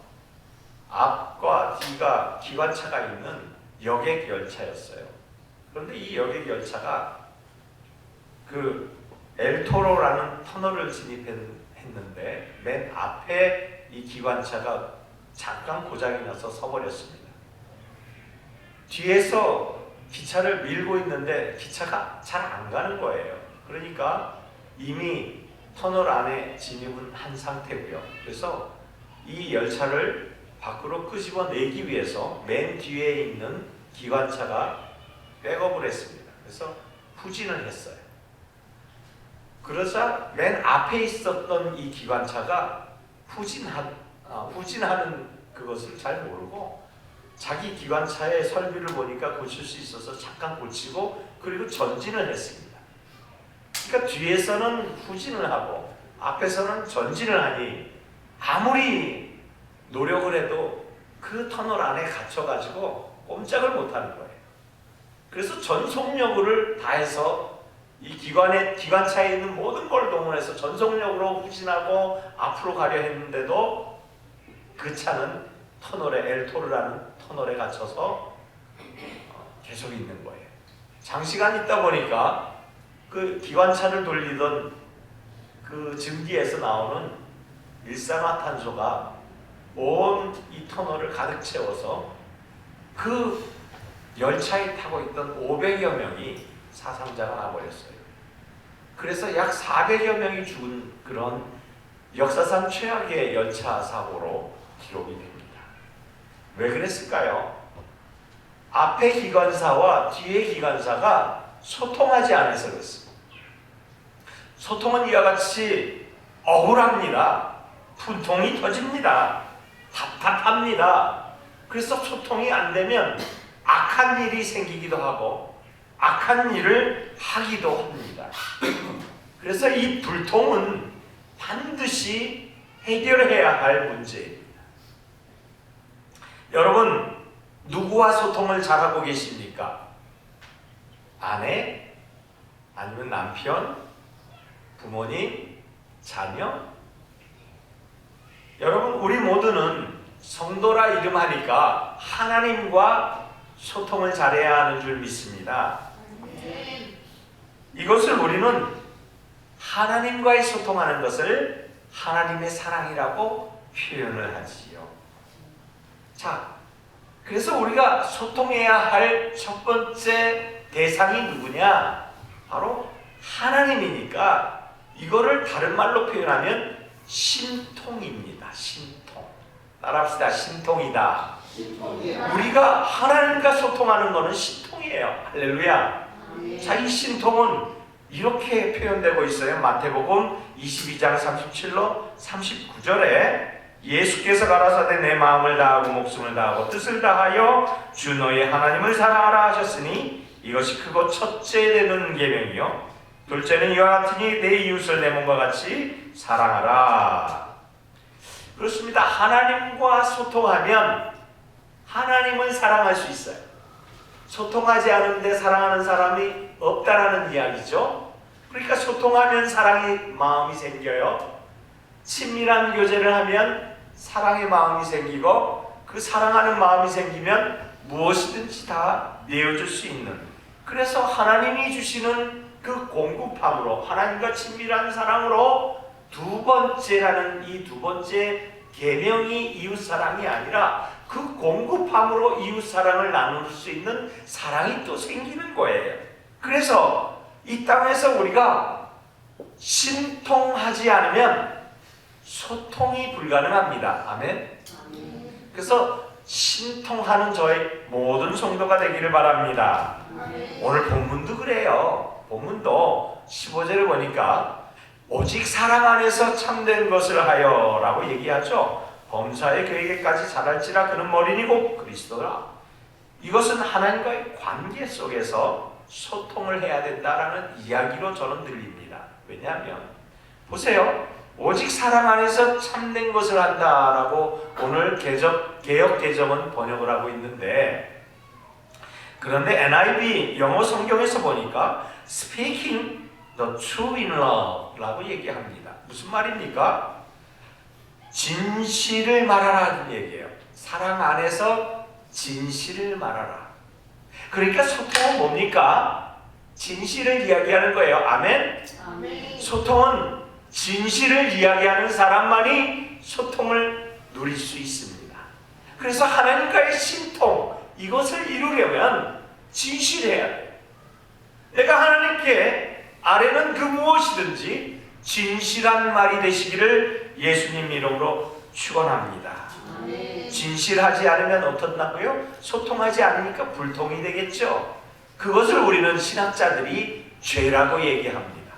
앞과 뒤가 기관차가 있는 여객 열차였어요. 그런데 이 여객 열차가 그 엘토로라는 터널을 진입했는데 맨 앞에 이 기관차가 잠깐 고장이 나서 서버렸습니다. 뒤에서 기차를 밀고 있는데 기차가 잘 안 가는 거예요. 그러니까 이미 터널 안에 진입은 한 상태고요. 그래서 이 열차를 밖으로 끄집어내기 위해서 맨 뒤에 있는 기관차가 백업을 했습니다. 그래서 후진을 했어요. 그러자 맨 앞에 있었던 이 기관차가 후진하는 그것을 잘 모르고 자기 기관차의 설비를 보니까 고칠 수 있어서 잠깐 고치고 그리고 전진을 했습니다. 그러니까 뒤에서는 후진을 하고 앞에서는 전진을 하니 아무리 노력을 해도 그 터널 안에 갇혀가지고 꼼짝을 못하는 거예요. 그래서 전 속력을 다해서 이 기관차에 있는 모든 걸 동원해서 전속력으로 후진하고 앞으로 가려 했는데도 그 차는 터널에, 엘토르라는 터널에 갇혀서 계속 있는 거예요. 장시간 있다 보니까 그 기관차를 돌리던 그 증기에서 나오는 일산화탄소가 온 이 터널을 가득 채워서 그 열차에 타고 있던 500여 명이 사상자가 나버렸어요. 그래서 약 400여 명이 죽은 그런 역사상 최악의 열차 사고로 기록이 됩니다. 왜 그랬을까요? 앞에 기관사와 뒤에 기관사가 소통하지 않아서 그렇습니다. 소통은 이와 같이 억울합니다. 분통이 터집니다. 답답합니다. 그래서 소통이 안 되면 악한 일이 생기기도 하고 악한 일을 하기도 합니다. 그래서 이 불통은 반드시 해결해야 할 문제입니다. 여러분, 누구와 소통을 잘하고 계십니까? 아내? 아니면 남편? 부모님? 자녀? 여러분, 우리 모두는 성도라 이름하니까 하나님과 소통을 잘해야 하는 줄 믿습니다. 이것을 우리는 하나님과의 소통하는 것을 하나님의 사랑이라고 표현을 하지요. 자, 그래서 우리가 소통해야 할 첫 번째 대상이 누구냐? 바로 하나님이니까 이거를 다른 말로 표현하면 신통입니다. 신통. 따라합시다. 신통이다. 우리가 하나님과 소통하는 것은 신통이에요. 할렐루야. 자, 이 신통은 이렇게 표현되고 있어요. 마태복음 22장 37로 39절에
예수께서 가라사대 내 마음을 다하고 목숨을 다하고 뜻을 다하여 주 너의 하나님을 사랑하라 하셨으니 이것이 크고 첫째 되는 계명이요 둘째는 이와 같으니 내 이웃을 내 몸과 같이 사랑하라. 그렇습니다. 하나님과 소통하면 하나님은 사랑할 수 있어요. 소통하지 않은데 사랑하는 사람이 없다라는 이야기죠. 그러니까 소통하면 사랑의 마음이 생겨요. 친밀한 교제를 하면 사랑의 마음이 생기고 그 사랑하는 마음이 생기면 무엇이든지 다 내어줄 수 있는, 그래서 하나님이 주시는 그 공급함으로 하나님과 친밀한 사랑으로 두 번째라는 이 두 번째 계명이 이웃사랑이 아니라 그 공급함으로 이웃사랑을 나눌 수 있는 사랑이 또 생기는 거예요. 그래서 이 땅에서 우리가 신통하지 않으면 소통이 불가능합니다. 아멘. 그래서 신통하는 저의 모든 성도가 되기를 바랍니다. 오늘 본문도 그래요. 본문도 15절을 보니까 오직 사랑 안에서 참된 것을 하여 라고 얘기하죠. 범사의 그에게까지 자랄지라 그는 머리니 곧 그리스도라. 이것은 하나님과의 관계 속에서 소통을 해야 된다라는 이야기로 저는 들립니다. 왜냐하면 보세요. 오직 사랑 안에서 참된 것을 한다라고 오늘 개역 개정은 번역을 하고 있는데, 그런데 NIV 영어 성경에서 보니까 Speaking the true in love 라고 얘기합니다. 무슨 말입니까? 진실을 말하라는 얘기예요. 사랑 안에서 진실을 말하라. 그러니까 소통은 뭡니까? 진실을 이야기하는 거예요. 아멘? 소통은 진실을 이야기하는 사람만이 소통을 누릴 수 있습니다. 그래서 하나님과의 신통, 이것을 이루려면 진실해야 돼요. 내가 하나님께 아뢰는 그 무엇이든지 진실한 말이 되시기를 예수님 이름으로 축원합니다. 진실하지 않으면 어떻다고요? 소통하지 않으니까 불통이 되겠죠. 그것을 우리는 신학자들이 죄라고 얘기합니다.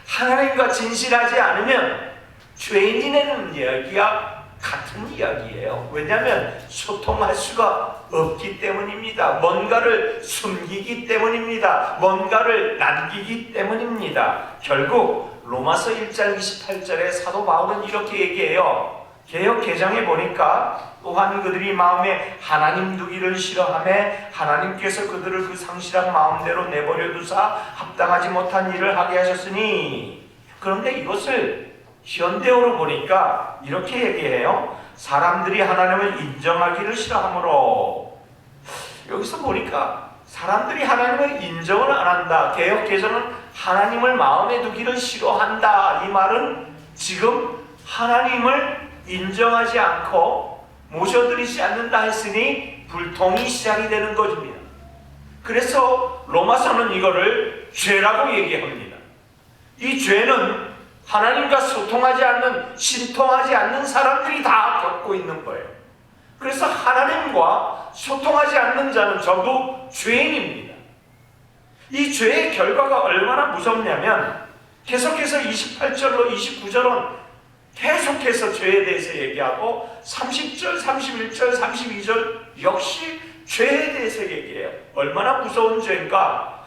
하나님과 진실하지 않으면 죄인이 내는 이야기와 같은 이야기예요. 왜냐하면 소통할 수가 없기 때문입니다. 뭔가를 숨기기 때문입니다. 뭔가를 남기기 때문입니다. 결국 로마서 1장 28절에 사도 바울은 이렇게 얘기해요. 개역 개정에 보니까 또한 그들이 마음에 하나님 두기를 싫어하며 하나님께서 그들을 그 상실한 마음대로 내버려 두사 합당하지 못한 일을 하게 하셨으니, 그런데 이것을 현대어로 보니까 이렇게 얘기해요. 사람들이 하나님을 인정하기를 싫어하므로. 여기서 보니까 사람들이 하나님을 인정을 안 한다. 개역 개정은 하나님을 마음에 두기를 싫어한다. 이 말은 지금 하나님을 인정하지 않고 모셔드리지 않는다 했으니 불통이 시작이 되는 것입니다. 그래서 로마서는 이거를 죄라고 얘기합니다. 이 죄는 하나님과 소통하지 않는, 신통하지 않는 사람들이 다 겪고 있는 거예요. 그래서 하나님과 소통하지 않는 자는 전부 죄인입니다. 이 죄의 결과가 얼마나 무섭냐면 계속해서 28절로 29절은 계속해서 죄에 대해서 얘기하고 30절, 31절, 32절 역시 죄에 대해서 얘기해요. 얼마나 무서운 죄인가?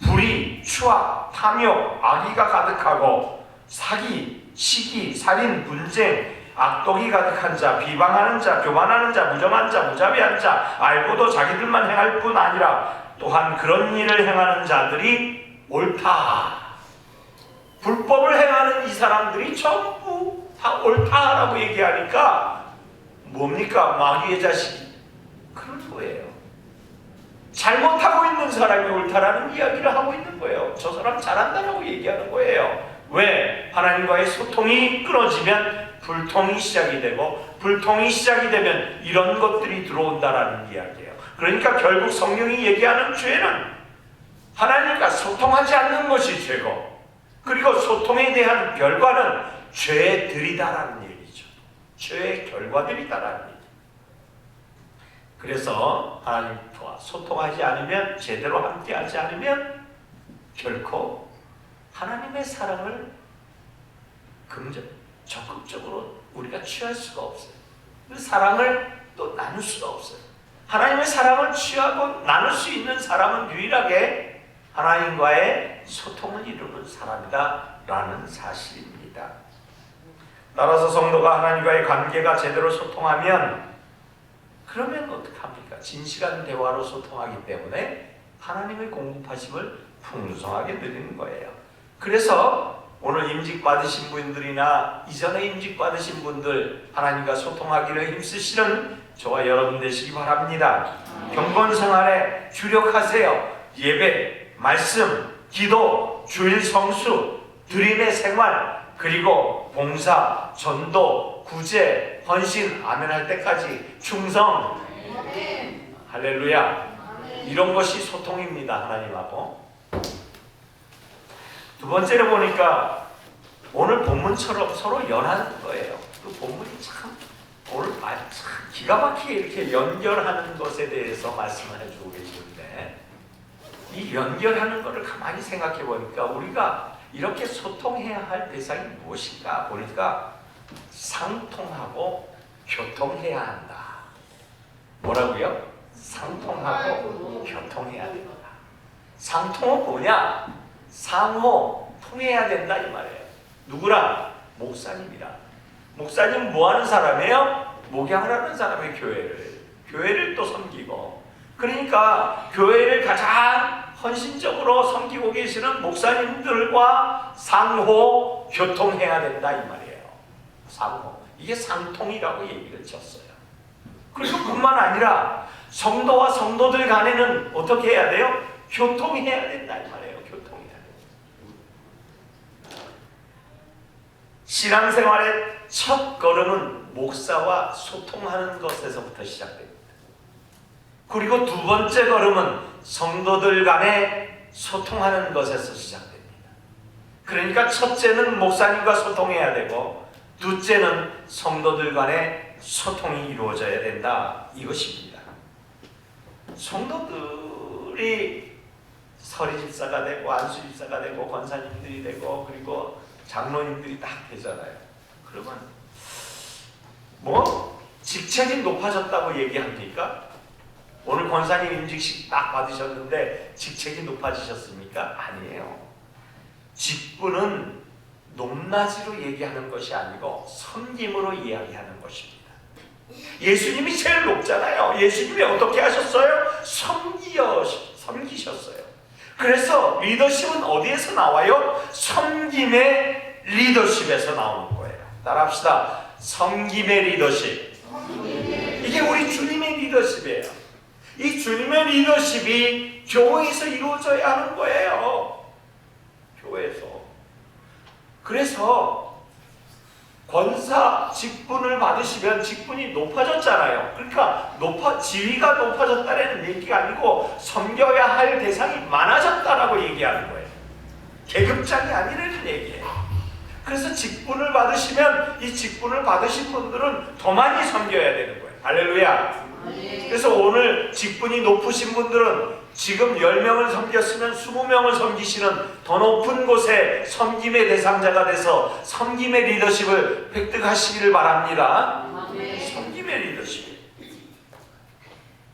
불의, 추악, 탐욕, 악의가 가득하고 사기, 시기, 살인, 분쟁, 악독이 가득한 자, 비방하는 자, 교만하는 자, 무정한 자, 무자비한 자, 알고도 자기들만 행할 뿐 아니라 또한 그런 일을 행하는 자들이 옳다. 불법을 행하는 이 사람들이 전부 다 옳다라고 얘기하니까 뭡니까? 마귀의 자식이 그런 거예요. 잘못하고 있는 사람이 옳다라는 이야기를 하고 있는 거예요. 저 사람 잘한다라고 얘기하는 거예요. 왜? 하나님과의 소통이 끊어지면 불통이 시작이 되고, 불통이 시작이 되면 이런 것들이 들어온다라는 이야기예요. 그러니까 결국 성경이 얘기하는 죄는 하나님과 소통하지 않는 것이 죄고, 그리고 소통에 대한 결과는 죄들이다라는 얘기죠. 죄의 결과들이다라는 얘기. 그래서 하나님과 소통하지 않으면, 제대로 함께하지 않으면 결코 하나님의 사랑을 적극적으로
우리가 취할 수가 없어요. 그 사랑을 또 나눌 수가 없어요. 하나님의 사랑을 취하고 나눌 수 있는 사람은 유일하게 하나님과의 소통을 이루는 사람이다 라는 사실입니다. 따라서 성도가 하나님과의 관계가 제대로 소통하면 그러면 어떡합니까? 진실한 대화로 소통하기 때문에 하나님의 공급하심을 풍성하게 누리는 거예요. 그래서 오늘 임직 받으신 분들이나 이전에 임직 받으신 분들 하나님과 소통하기를 힘쓰시는 저와 여러분 되시기 바랍니다. 경건 생활에 주력하세요. 예배, 말씀, 기도, 주일 성수, 드림의 생활, 그리고 봉사, 전도, 구제, 헌신, 아멘 할 때까지 충성. 할렐루야. 이런 것이 소통입니다. 하나님하고. 두 번째로 보니까 오늘 본문처럼 서로 연하는 거예요. 그 본문이 참 오늘 참 기가 막히게 이렇게 연결하는 것에 대해서 말씀을 해주고 계시는데, 이 연결하는 것을 가만히 생각해 보니까 우리가 이렇게 소통해야 할 대상이 무엇인가 보니까 상통하고 교통해야 한다. 뭐라고요? 상통하고 교통해야 된다. 상통은 뭐냐? 상호 통해야 된다 이 말이에요. 누구랑? 목사님이랑. 목사님 뭐 하는 사람이에요? 목양을 하는 사람의 교회를 또 섬기고, 그러니까 교회를 가장 헌신적으로 섬기고 계시는 목사님들과 상호 교통해야 된다 이 말이에요. 상호. 이게 상통이라고 얘기를 쳤어요. 그리고 뿐만 아니라 성도와 성도들 간에는 어떻게 해야 돼요? 교통해야 된다 이 말이에요. 교통해야 된다. 신앙생활의 첫 걸음은 목사와 소통하는 것에서부터 시작됩니다. 그리고 두 번째 걸음은 성도들 간에 소통하는 것에서 시작됩니다. 그러니까 첫째는 목사님과 소통해야 되고, 둘째는 성도들 간에 소통이 이루어져야 된다 이것입니다. 성도들이 서리집사가 되고 안수집사가 되고 권사님들이 되고 그리고 장로님들이 딱 되잖아요. 그러면 뭐 직책이 높아졌다고 얘기합니까? 오늘 권사님 임직식 딱 받으셨는데 직책이 높아지셨습니까? 아니에요. 직분은 높낮이로 얘기하는 것이 아니고 섬김으로 이야기하는 것입니다. 예수님이 제일 높잖아요. 예수님이 어떻게 하셨어요? 섬기셨어요. 그래서 리더십은 어디에서 나와요? 섬김의 리더십에서 나오는 거예요. 따라합시다. 섬김의 리더십. 이게 우리 주님의 리더십이에요. 이 주님의 리더십이 교회에서 이루어져야 하는 거예요. 교회에서. 그래서 권사 직분을 받으시면 직분이 높아졌잖아요. 그러니까 지위가 높아졌다는 얘기가 아니고 섬겨야 할 대상이 많아졌다라고 얘기하는 거예요. 계급장이 아니라는 얘기예요. 그래서 직분을 받으시면 이 직분을 받으신 분들은 더 많이 섬겨야 되는 거예요. 할렐루야. 그래서 오늘 직분이 높으신 분들은 지금 10명을 섬겼으면 20명을 섬기시는 더 높은 곳에 섬김의 대상자가 돼서 섬김의 리더십을 획득하시기를 바랍니다. 섬김의 리더십.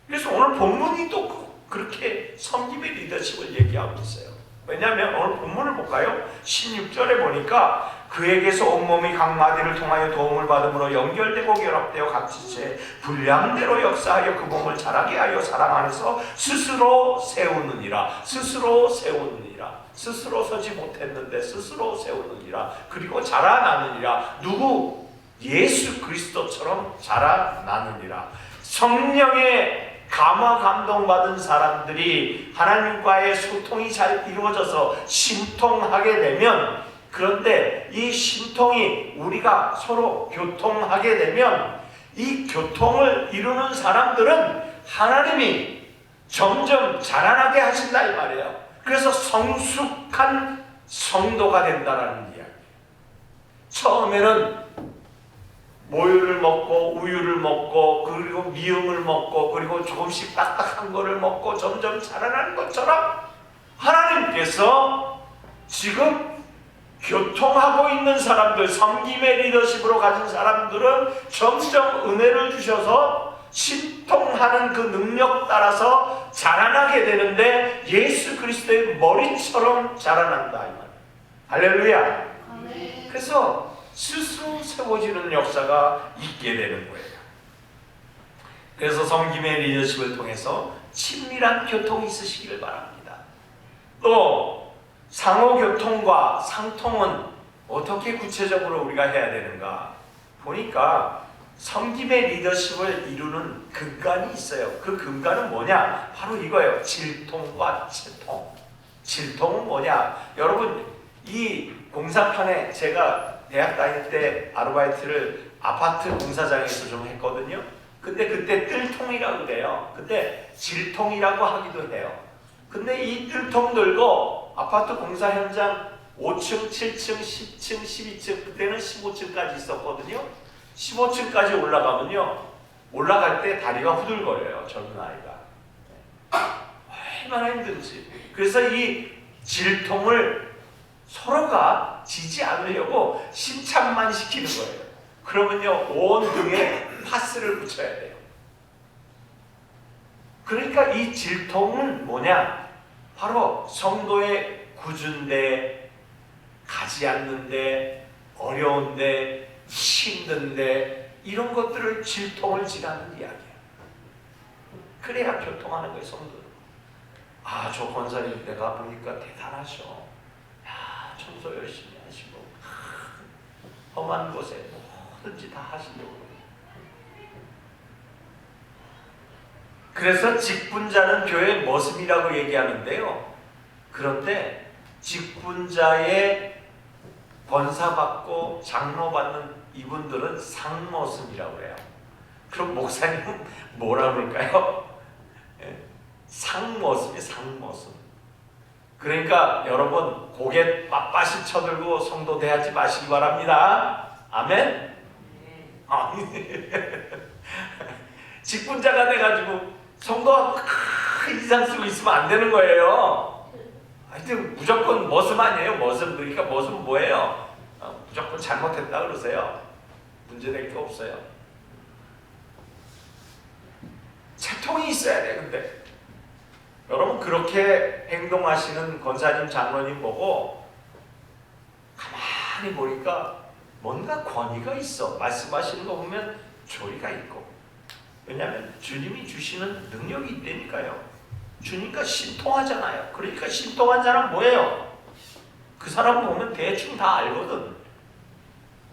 그래서 오늘 본문이 또 그렇게 섬김의 리더십을 얘기하고 있어요. 왜냐하면 오늘 본문을 볼까요? 16절에 보니까 그에게서 온몸이 각 마디를 통하여 도움을 받음으로 연결되고 결합되어 각지체 분량대로 역사하여 그 몸을 자라게 하여 사랑 안에서 스스로 세우느니라. 스스로 세우느니라. 스스로 서지 못했는데 스스로 세우느니라. 그리고 자라나느니라. 누구? 예수 그리스도처럼 자라나느니라. 성령의 감화 감동받은 사람들이 하나님과의 소통이 잘 이루어져서 신통하게 되면, 그런데 이 신통이 우리가 서로 교통하게 되면 이 교통을 이루는 사람들은 하나님이 점점 자라나게 하신다 이 말이에요. 그래서 성숙한 성도가 된다라는 이야기예요. 처음에는 모유를 먹고 우유를 먹고 그리고 미음을 먹고 그리고 조금씩 딱딱한 거를 먹고 점점 자라나는 것처럼 하나님께서 지금
교통하고 있는 사람들, 섬김의 리더십으로 가진 사람들은 점점 은혜를 주셔서 신통하는 그 능력 따라서 자라나게 되는데 예수 그리스도의 머리처럼 자라난다 이 말이에요. 할렐루야. 그래서 스스로 세워지는 역사가 있게 되는 거예요. 그래서 섬김의 리더십을 통해서 친밀한 교통이 있으시기를 바랍니다. 또 상호교통과 상통은 어떻게 구체적으로 우리가 해야 되는가 보니까 섬김의 리더십을 이루는 근간이 있어요. 그 근간은 뭐냐? 바로 이거예요. 질통과 채통. 질통은 뭐냐? 여러분 이 공사판에 제가 대학 다닐 때 아르바이트를 아파트 공사장에서 좀 했거든요. 근데 그때 뜰통이라고 그래요. 근데 질통이라고 하기도 해요. 근데 이 뜰통 들고 아파트 공사 현장 5층, 7층, 10층, 12층 그때는 15층까지 있었거든요. 15층까지 올라가면요. 올라갈 때 다리가 후들거려요. 젊은 아이가. 얼마나 힘든지. 그래서 이 질통을 서로가 지지 않으려고 신참만 시키는 거예요. 그러면요. 온 등에 파스를 붙여야 돼요. 그러니까 이 질통은 뭐냐? 바로 성도의 굳은데, 가지 않는데, 어려운데, 힘든데 이런 것들을 질통을 지라는 이야기예요. 그래야 교통하는 거예요. 성도는. 아, 저 권사님 내가 보니까 대단하셔. 야, 청소 열심히 하시고 험한 곳에 뭐든지 다 하시려고. 그래서 직분자는 교회의 머슴이라고 얘기하는데요. 그런데 직분자의 권사받고 장로받는 이분들은 상머슴이라고 해요. 그럼 목사님은 뭐라 그럴까요? 상머슴이 상머슴. 그러니까 여러분 고개 빳빳이 쳐들고 성도 대하지 마시기 바랍니다. 아멘? 직분자가 돼가지고 성도가 큰 인상 쓰고 있으면 안 되는 거예요. 하여튼 무조건 머슴 아니에요. 머슴. 그러니까 머슴 뭐예요? 무조건 잘못했다 그러세요. 문제될 게 없어요. 채통이 있어야 돼. 근데 여러분 그렇게 행동하시는 권사님 장로님 보고 가만히 보니까 뭔가 권위가 있어. 말씀하시는 거 보면 조리가 있고. 왜냐하면 주님이 주시는 능력이 있다니까요. 주니까 신통하잖아요. 그러니까 신통한 사람 뭐예요? 그 사람 보면 대충 다 알거든.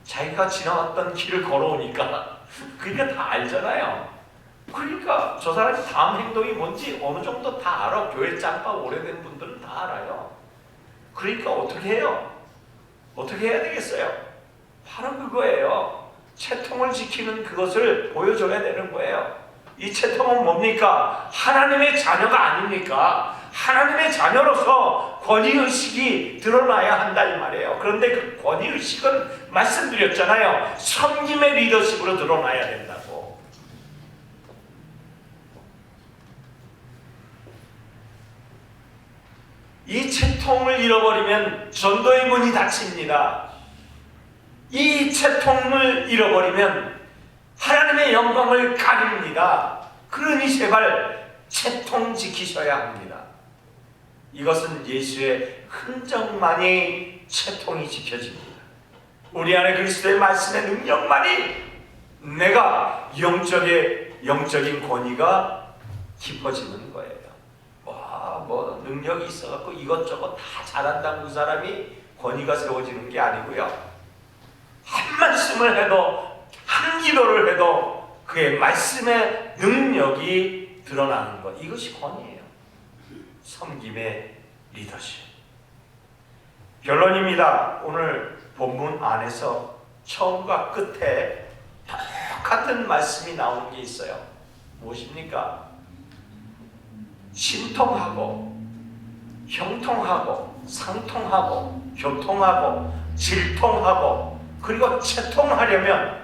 자기가 지나왔던 길을 걸어오니까 그러니까 다 알잖아요. 그러니까 저 사람이 다음 행동이 뭔지 어느 정도 다 알아. 교회 짬밥 오래된 분들은 다 알아요. 그러니까 어떻게 해요? 어떻게 해야 되겠어요? 바로 그거예요. 채통을 지키는 그것을 보여줘야 되는 거예요. 이 채통은 뭡니까? 하나님의 자녀가 아닙니까? 하나님의 자녀로서 권위의식이 드러나야 한다 이 말이에요. 그런데 그 권위의식은 말씀드렸잖아요. 섬김의 리더십으로 드러나야 된다고. 이 채통을 잃어버리면 전도의 문이 닫힙니다. 이 채통을 잃어버리면 하나님의 영광을 가립니다. 그러니 제발 채통 지키셔야 합니다. 이것은 예수의 흔적만이 채통이 지켜집니다. 우리 안에 그리스도의 말씀의 능력만이 내가 영적인 권위가 깊어지는 거예요. 뭐 능력이 있어갖고 이것저것 다 잘한다는 그 사람이 권위가 세워지는 게 아니고요. 한 말씀을 해도 한 기도를 해도 그의 말씀의 능력이 드러나는 것. 이것이 권위예요. 섬김의 리더십. 결론입니다. 오늘 본문 안에서 처음과 끝에 똑같은 말씀이 나오는 게 있어요. 무엇입니까? 신통하고 형통하고 상통하고 교통하고 질통하고 그리고 채통하려면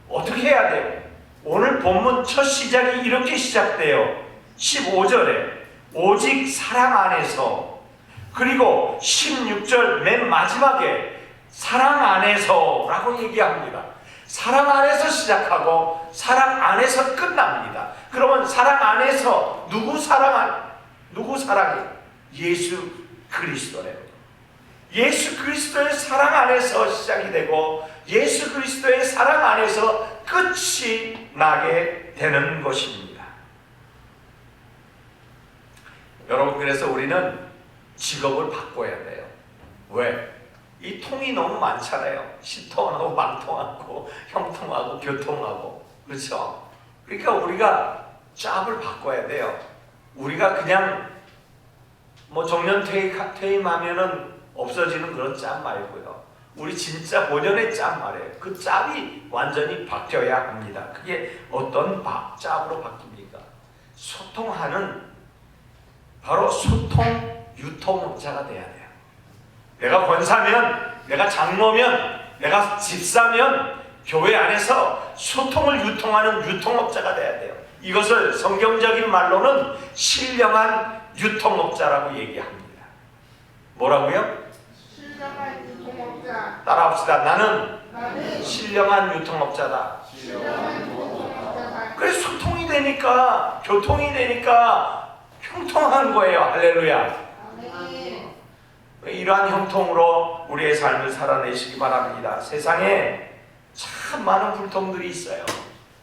어떻게 해야 돼요? 오늘 본문 첫 시작이 이렇게 시작돼요. 15절에 오직 사랑 안에서, 그리고 16절 맨 마지막에
사랑 안에서라고 얘기합니다. 사랑 안에서 시작하고 사랑 안에서 끝납니다. 그러면 사랑 안에서 누구 사랑해? 예수 그리스도래요. 예수 그리스도의 사랑 안에서 시작이 되고 예수 그리스도의 사랑 안에서 끝이 나게 되는 것입니다. 여러분, 그래서 우리는 직업을 바꿔야 돼요. 왜? 이 통이 너무 많잖아요. 시통하고 망통하고 형통하고 교통하고, 그렇죠? 그러니까 우리가 짭을 바꿔야 돼요. 우리가 그냥 뭐 정년 퇴임하면은 없어지는 그런 짭 말고요. 우리 진짜 본연의 짭 말이에요. 그 짭이 완전히 바뀌어야 합니다. 그게 어떤 짭으로 바뀝니까? 소통하는, 바로 소통 유통업자가 돼야 돼요. 내가 권사면, 내가 장로면, 내가 집사면 교회 안에서 소통을 유통하는 유통업자가 돼야 돼요. 이것을 성경적인 말로는 신령한 유통업자라고 얘기합니다. 뭐라고요?
신령한 유통업자.
따라합시다. 나는 신령한 유통업자다. 그래서 소통이 되니까, 교통이 되니까 형통한 거예요. 할렐루야. 이러한 형통으로 우리의 삶을 살아내시기 바랍니다. 세상에 참 많은 불통들이 있어요.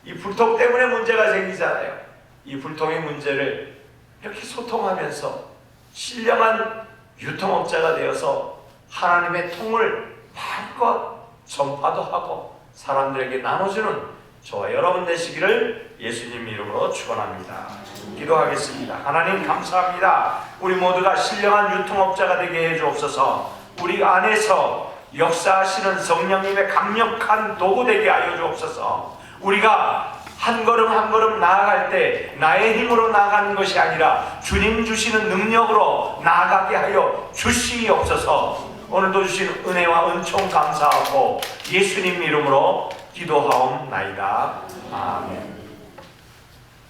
이 불통 때문에 문제가 생기잖아요. 이 불통의 문제를 이렇게 소통하면서 신령한 유통업자가 되어서 하나님의 통을 마음껏 전파도 하고 사람들에게 나눠주는 저와 여러분 되시기를 예수님 이름으로 축원합니다. 기도하겠습니다. 하나님 감사합니다. 우리 모두가 신령한 유통업자가 되게 해주옵소서. 우리 안에서 역사하시는 성령님의 강력한 도구 되게 하여 주옵소서. 우리가 한 걸음 한 걸음 나아갈 때 나의 힘으로 나아가는 것이 아니라 주님 주시는 능력으로 나아가게 하여 주시옵소서. 오늘도 주신 은혜와 은총 감사하고 예수님 이름으로 기도하옵나이다. 아멘.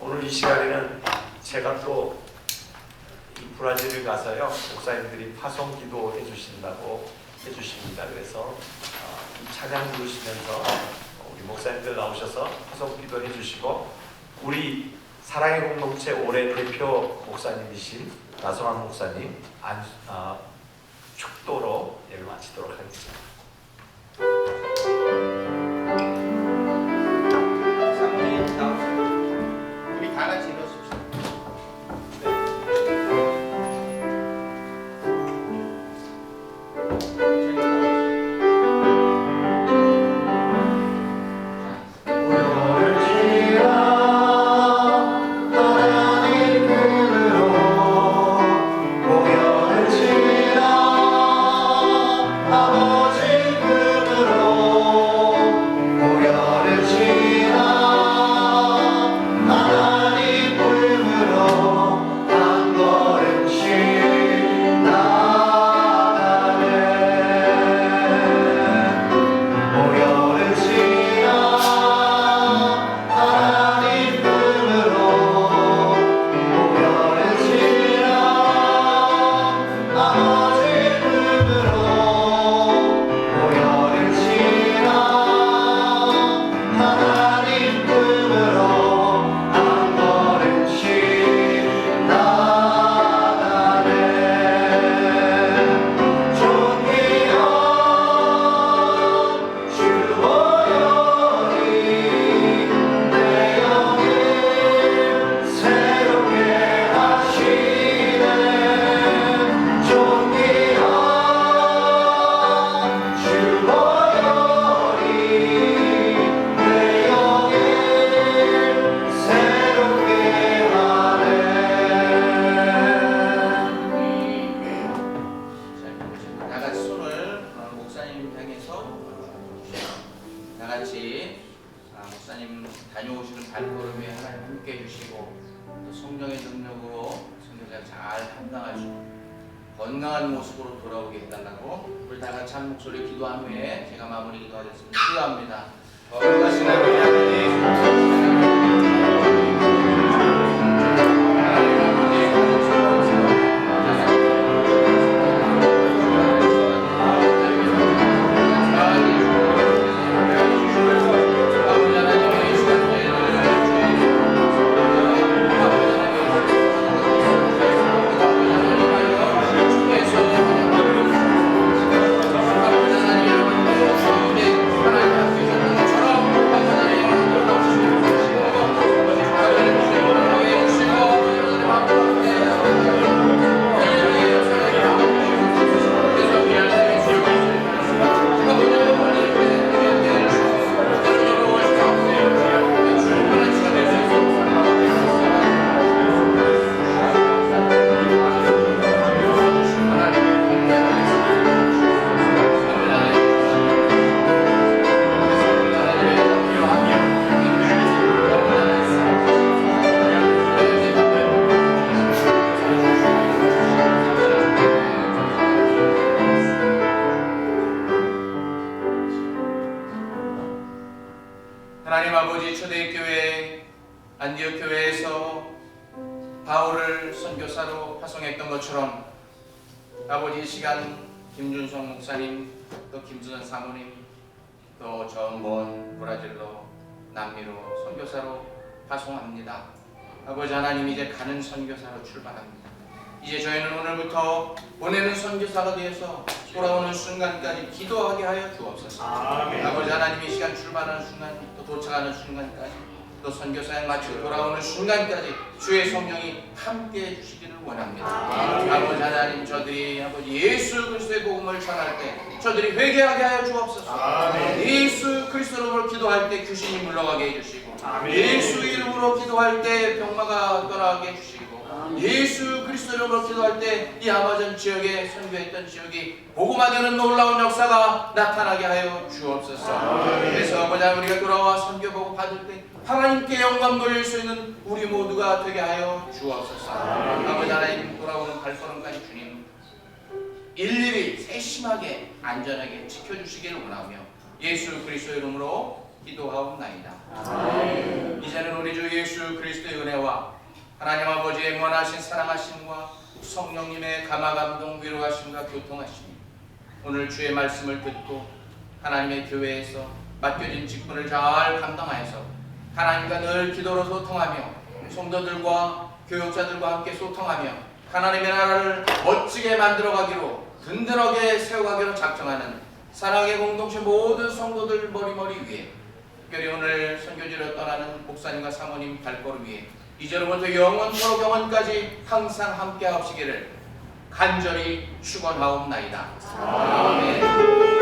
오늘 이 시간에는 제가 또 브라질을 가서요, 목사님들이 파송 기도해 주신다고 해주십니다. 그래서 이 찬양 부르시면서 우리 목사님들 나오셔서 파송 기도해 주시고, 우리 사랑의 공동체 올해 대표 목사님이신 나성환 목사님 축도로 예를 마치도록 하겠습니다.
사모님 나오세요. 우리 다 같이 일어섭시다.
건강한 모습으로 돌아오게 해달라고 우리 다 같이 한 목소리 기도한 후에 제가 마무리 기도하겠습니다. 기도합니다. 거룩하신 하나님 교회에서 바울을 선교사로 파송했던 것처럼 아버지 이 시간 김준성 목사님, 또 김수선 사모님, 또 저 먼 브라질로 남미로 선교사로 파송합니다. 아버지 하나님, 이제 가는 선교사로 출발합니다. 이제 저희는 오늘부터 보내는 선교사가 되어서 돌아오는 순간까지 기도하게 하여 주옵소서.
아멘.
아버지 하나님, 이 시간 출발하는 순간, 또 도착하는 순간까지, 또 선교사에 마치고 돌아오는 순간까지 주의 성령이 함께해 주시기를 원합니다. 아버지 하나님, 저들이 아버지 예수 그리스도의 복음을 전할 때 저들이 회개하게 하여 주옵소서.
아멘.
예수 그리스도 이름으로 기도할 때 귀신이 물러가게 해주시고,
아멘.
예수 이름으로 기도할 때 병마가 떠나게 해주시고, 예수 그리스도 이름으로 기도할 때 이 아마존 지역에 선교했던 지역이 복음화되는 놀라운 역사가 나타나게 하여 주옵소서. 그래서 아버지 하나님, 우리가 돌아와 선교 보고 받을 때 하나님께 영광 돌릴 수 있는 우리 모두가 되게 하여 주옵소서. 아버지 하나님, 돌아오는 발걸음까지 주님 일일이 세심하게 안전하게 지켜주시기를 원하며 예수 그리스도 이름으로 기도하옵나이다. 이제는 우리 주 예수 그리스도의 은혜와 하나님 아버지의 무한하신 사랑하심과 성령님의 감화감동 위로하심과 교통하심이 오늘 주의 말씀을 듣고 하나님의 교회에서 맡겨진 직분을 잘 감당하여서 하나님과 늘 기도로 소통하며 성도들과 교육자들과 함께 소통하며 하나님의 나라를 멋지게 만들어가기로 든든하게 세워가기로 작정하는 사랑의 공동체 모든 성도들 머리머리 위에, 특별히 오늘 선교지로 떠나는 목사님과 사모님 발걸음 위에 이제로부터 영원토록 영원까지 항상 함께 하시기를 간절히 축원하옵나이다. 아멘.